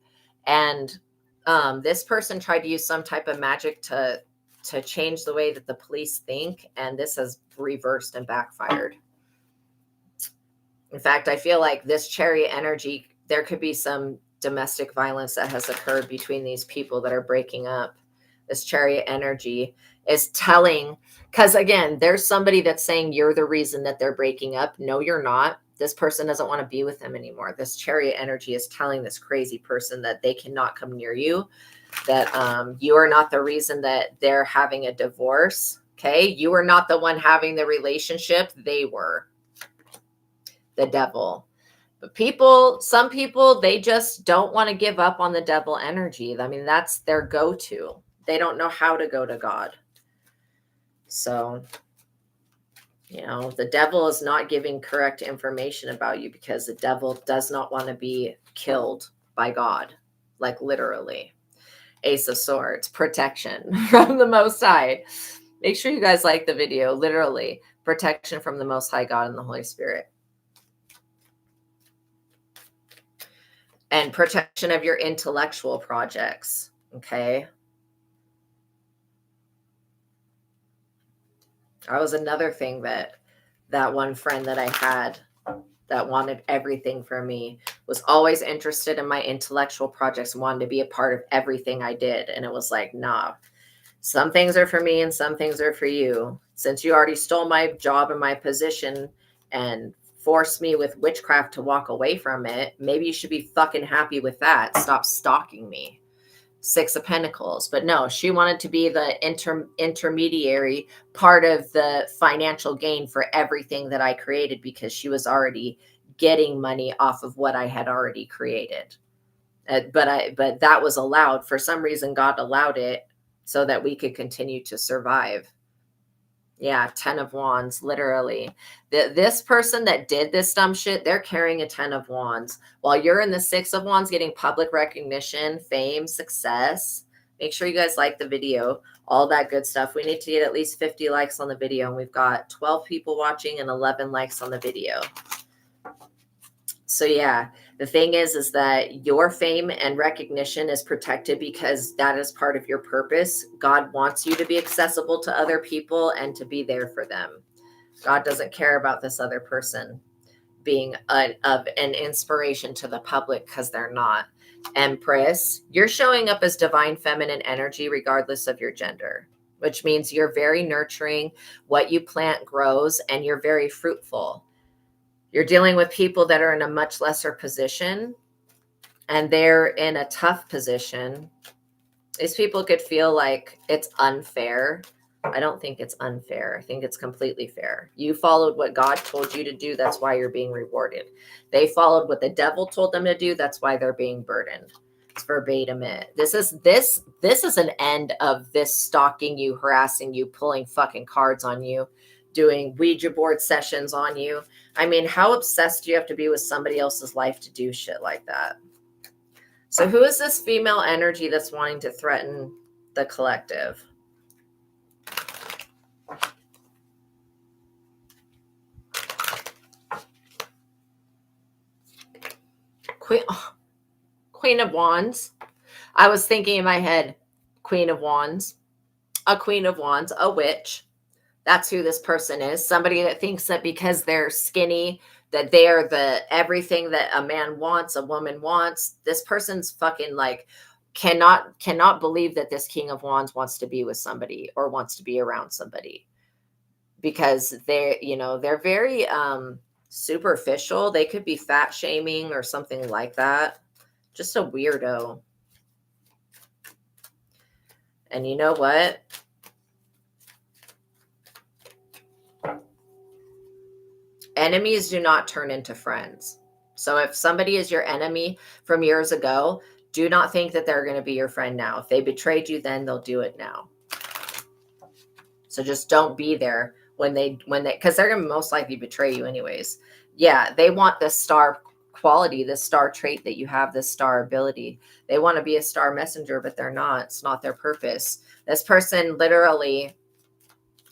And this person tried to use some type of magic to change the way that the police think, and this has reversed and backfired. In fact, I feel like this Chariot energy, there could be some domestic violence that has occurred between these people that are breaking up. This Chariot energy is telling, because again, there's somebody that's saying you're the reason that they're breaking up. No, you're not. This person doesn't want to be with them anymore. This Chariot energy is telling this crazy person that they cannot come near you, that you are not the reason that they're having a divorce. Okay. You are not the one having the relationship. They were. The devil. But some people, they just don't want to give up on the devil energy. I mean, that's their go-to. They don't know how to go to God. So You know, the devil is not giving correct information about you because the devil does not want to be killed by God, like literally. Ace of Swords, protection from the Most High. Make sure you guys like the video, literally. Protection from the Most High God and the Holy Spirit. And protection of your intellectual projects, okay? That was another thing that one friend that I had that wanted everything from me was always interested in my intellectual projects, wanted to be a part of everything I did. And it was like, nah, some things are for me and some things are for you. Since you already stole my job and my position and forced me with witchcraft to walk away from it, maybe you should be fucking happy with that. Stop stalking me. Six of Pentacles. But no, she wanted to be the intermediary part of the financial gain for everything that I created because she was already getting money off of what I had already created. But that was allowed. For some reason, God allowed it so that we could continue to survive. Yeah, 10 of Wands, literally. This person that did this dumb shit, they're carrying a 10 of Wands. While you're in the 6 of Wands getting public recognition, fame, success. Make sure you guys like the video, all that good stuff. We need to get at least 50 likes on the video, and we've got 12 people watching and 11 likes on the video. So yeah, the thing is that your fame and recognition is protected because that is part of your purpose. God wants you to be accessible to other people and to be there for them. God doesn't care about this other person being of an inspiration to the public because they're not. Empress, you're showing up as divine feminine energy regardless of your gender, which means you're very nurturing. What you plant grows, and you're very fruitful. You're dealing with people that are in a much lesser position, and they're in a tough position. These people could feel like it's unfair. I don't think it's unfair. I think it's completely fair. You followed what God told you to do. That's why you're being rewarded. They followed what the devil told them to do. That's why they're being burdened. It's verbatim it. This is an end of this stalking you, harassing you, pulling fucking cards on you, doing Ouija board sessions on you. I mean, how obsessed do you have to be with somebody else's life to do shit like that? So who is this female energy that's wanting to threaten the collective? Queen of Wands. I was thinking in my head, Queen of Wands, a Queen of Wands, a witch. That's who this person is. Somebody that thinks that because they're skinny, that they are the everything that a man wants, a woman wants. This person's fucking like cannot believe that this King of Wands wants to be with somebody or wants to be around somebody, because they're very superficial. They could be fat shaming or something like that. Just a weirdo. And you know what? Enemies do not turn into friends. So if somebody is your enemy from years ago, do not think that they're going to be your friend now. If they betrayed you, then they'll do it now. So just don't be there when they, because they're going to most likely betray you anyways. Yeah, they want this star quality, this star trait that you have, this star ability. They want to be a star messenger, but they're not. It's not their purpose. This person literally,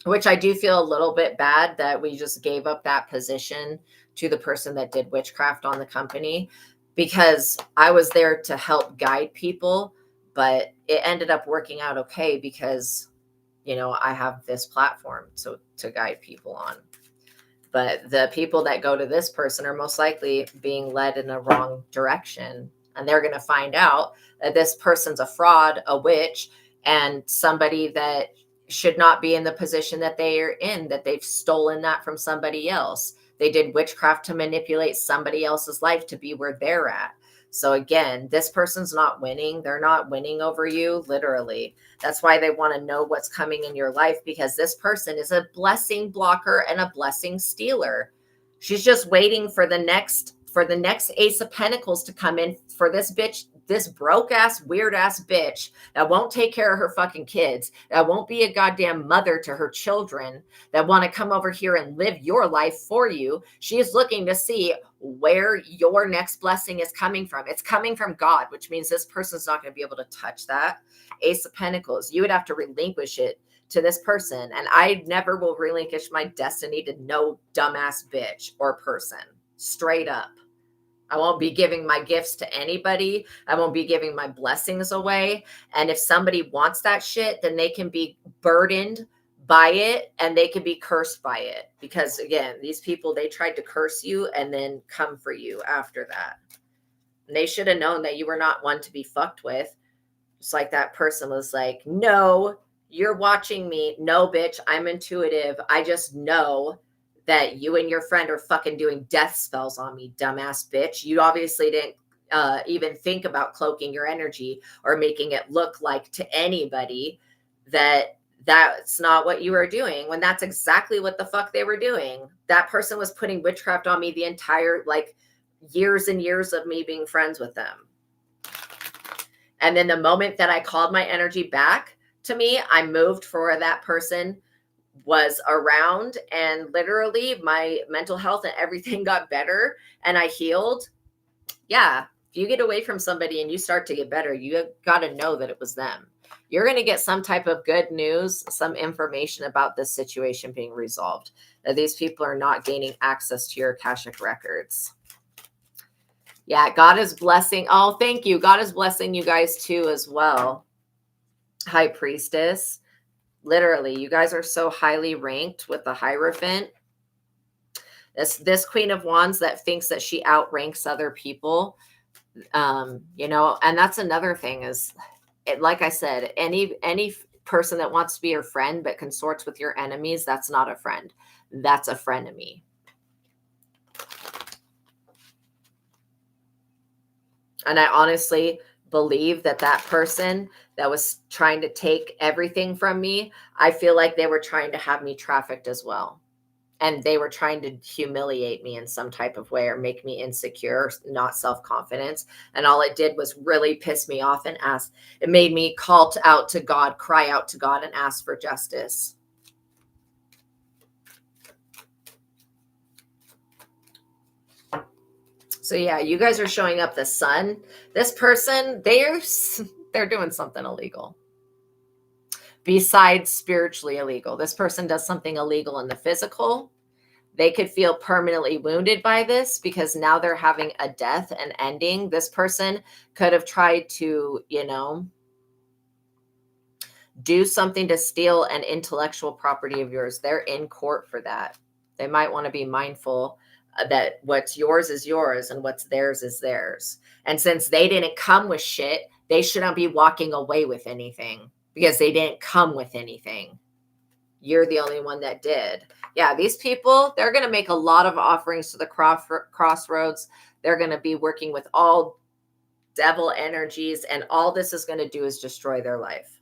which I do feel a little bit bad that we just gave up that position to the person that did witchcraft on the company, because I was there to help guide people, but it ended up working out okay because, I have this platform to guide people on. But the people that go to this person are most likely being led in a wrong direction. And they're going to find out that this person's a fraud, a witch, and somebody that should not be in the position that they are in, that they've stolen that from somebody else. They did witchcraft to manipulate somebody else's life to be where they're at. So again, this person's not winning. They're not winning over you, literally. That's why they want to know what's coming in your life, because this person is a blessing blocker and a blessing stealer. She's just waiting for the next Ace of Pentacles to come in for this bitch this broke ass, weird ass bitch that won't take care of her fucking kids, that won't be a goddamn mother to her children, that want to come over here and live your life for you. She is looking to see where your next blessing is coming from. It's coming from God, which means this person's not going to be able to touch that. Ace of Pentacles, you would have to relinquish it to this person. And I never will relinquish my destiny to no dumbass bitch or person. Straight up. I won't be giving my gifts to anybody. I won't be giving my blessings away. And if somebody wants that shit, then they can be burdened by it and they can be cursed by it. Because again, these people, they tried to curse you and then come for you after that. And they should have known that you were not one to be fucked with. Just like that person was like, no, you're watching me. No, bitch, I'm intuitive. I just know that you and your friend are fucking doing death spells on me, dumbass bitch. You obviously didn't even think about cloaking your energy or making it look like to anybody that that's not what you were doing, when that's exactly what the fuck they were doing. That person was putting witchcraft on me the entire, like, years and years of me being friends with them. And then the moment that I called my energy back to me, I moved for where that person was around, and literally my mental health and everything got better and I healed. Yeah. If you get away from somebody and you start to get better, you got to know that it was them. You're going to get some type of good news, some information about this situation being resolved, that these people are not gaining access to your Akashic records. Yeah. God is blessing. Oh, thank you. God is blessing you guys too, as well. High Priestess. Literally, you guys are so highly ranked with the Hierophant. This Queen of Wands that thinks that she outranks other people. You know, and that's another thing is, like I said, any person that wants to be your friend but consorts with your enemies, that's not a friend. That's a frenemy. And I honestly believe that that person that was trying to take everything from me, I feel like they were trying to have me trafficked as well. And they were trying to humiliate me in some type of way or make me insecure, not self-confidence. And all it did was really piss me off and it made me call out to God, cry out to God and ask for justice. So yeah, you guys are showing up the Sun. This person, they're doing something illegal. Besides spiritually illegal. This person does something illegal in the physical. They could feel permanently wounded by this because now they're having a death and ending. This person could have tried to, you know, do something to steal an intellectual property of yours. They're in court for that. They might want to be mindful that what's yours is yours and what's theirs is theirs. And since they didn't come with shit, they shouldn't be walking away with anything because they didn't come with anything. You're the only one that did. Yeah, these people, they're going to make a lot of offerings to the crossroads. They're going to be working with all devil energies, and all this is going to do is destroy their life.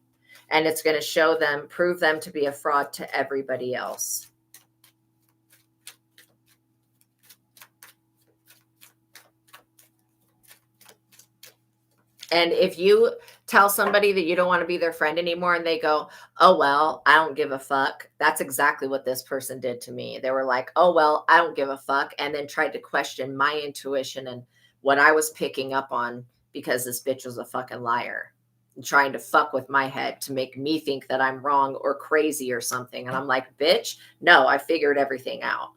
And it's going to show them, prove them to be a fraud to everybody else. And if you tell somebody that you don't want to be their friend anymore and they go, oh, well, I don't give a fuck. That's exactly what this person did to me. They were like, oh, well, I don't give a fuck. And then tried to question my intuition and what I was picking up on because this bitch was a fucking liar. And trying to fuck with my head to make me think that I'm wrong or crazy or something. And I'm like, bitch, no, I figured everything out.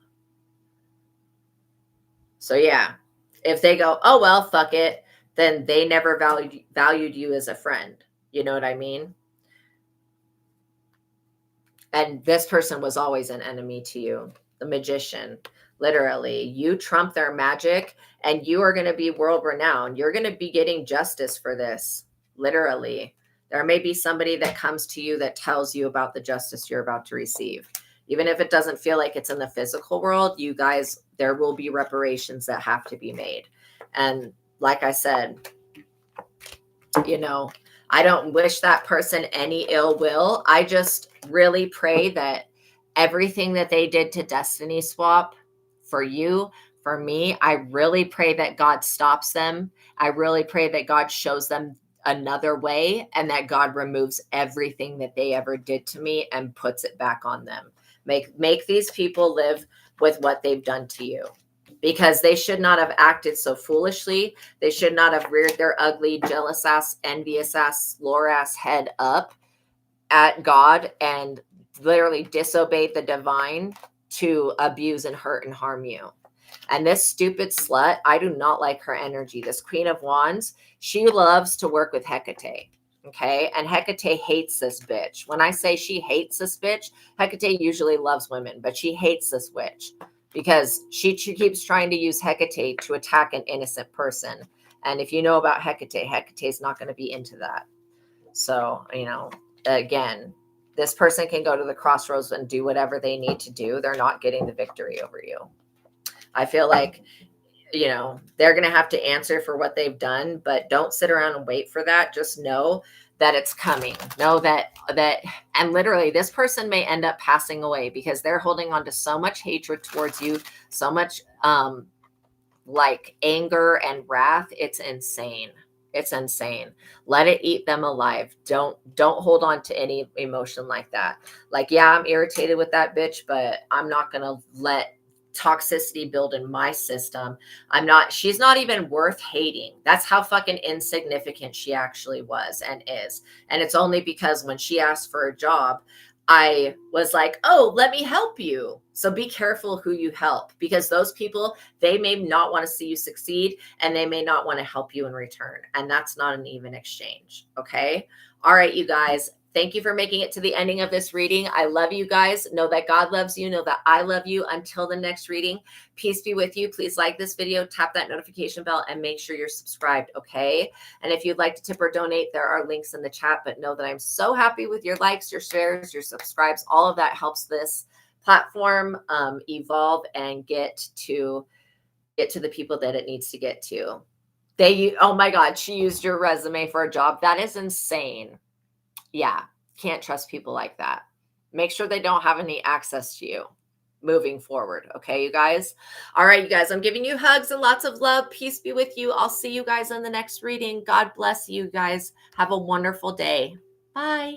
So yeah, if they go, oh, well, fuck it, then they never valued you as a friend. You know what I mean? And this person was always an enemy to you. The Magician, literally. You trump their magic and you are going to be world renowned. You're going to be getting justice for this. Literally. There may be somebody that comes to you that tells you about the justice you're about to receive. Even if it doesn't feel like it's in the physical world, you guys, there will be reparations that have to be made. And like I said, you know, I don't wish that person any ill will. I just really pray that everything that they did to Destiny Swap for you, For me, I really pray that God stops them. I really pray that God shows them another way and that God removes everything that they ever did to me and puts it back on them. Make these people live with what they've done to you, because they should not have acted so foolishly. They should not have reared their ugly, jealous ass, envious ass, lore ass head up at God and literally disobeyed the divine to abuse and hurt and harm you. And this stupid slut, I do not like her energy. This Queen of Wands, she loves to work with Hecate. Okay. And Hecate hates this bitch. When I say she hates this bitch, Hecate usually loves women, but she hates this witch because she keeps trying to use Hecate to attack an innocent person. And if you know about Hecate, Hecate's not going to be into that. So, again, this person can go to the crossroads and do whatever they need to do. They're not getting the victory over you. I feel like, they're going to have to answer for what they've done, but don't sit around and wait for that. Just know that it's coming. Know that, and literally this person may end up passing away because they're holding on to so much hatred towards you, so much, like anger and wrath. It's insane. It's insane. Let it eat them alive. Don't hold on to any emotion like that. Like, yeah, I'm irritated with that bitch, but I'm not going to let toxicity build in my system. She's not even worth hating. That's how fucking insignificant she actually was and is. And it's only because when she asked for a job, I was like, oh, let me help you. So be careful who you help, because those people, they may not want to see you succeed and they may not want to help you in return. And that's not an even exchange. Okay. All right, you guys. Thank you for making it to the ending of this reading. I love you guys. Know that God loves you. Know that I love you. Until the next reading, peace be with you. Please like this video, tap that notification bell, and make sure you're subscribed, okay? And if you'd like to tip or donate, there are links in the chat, but know that I'm so happy with your likes, your shares, your subscribes. All of that helps this platform evolve and get to the people that it needs to get to. Oh my God, she used your resume for a job. That is insane. Yeah, can't trust people like that. Make sure they don't have any access to you moving forward. Okay, you guys? All right, you guys, I'm giving you hugs and lots of love. Peace be with you. I'll see you guys in the next reading. God bless you guys. Have a wonderful day. Bye.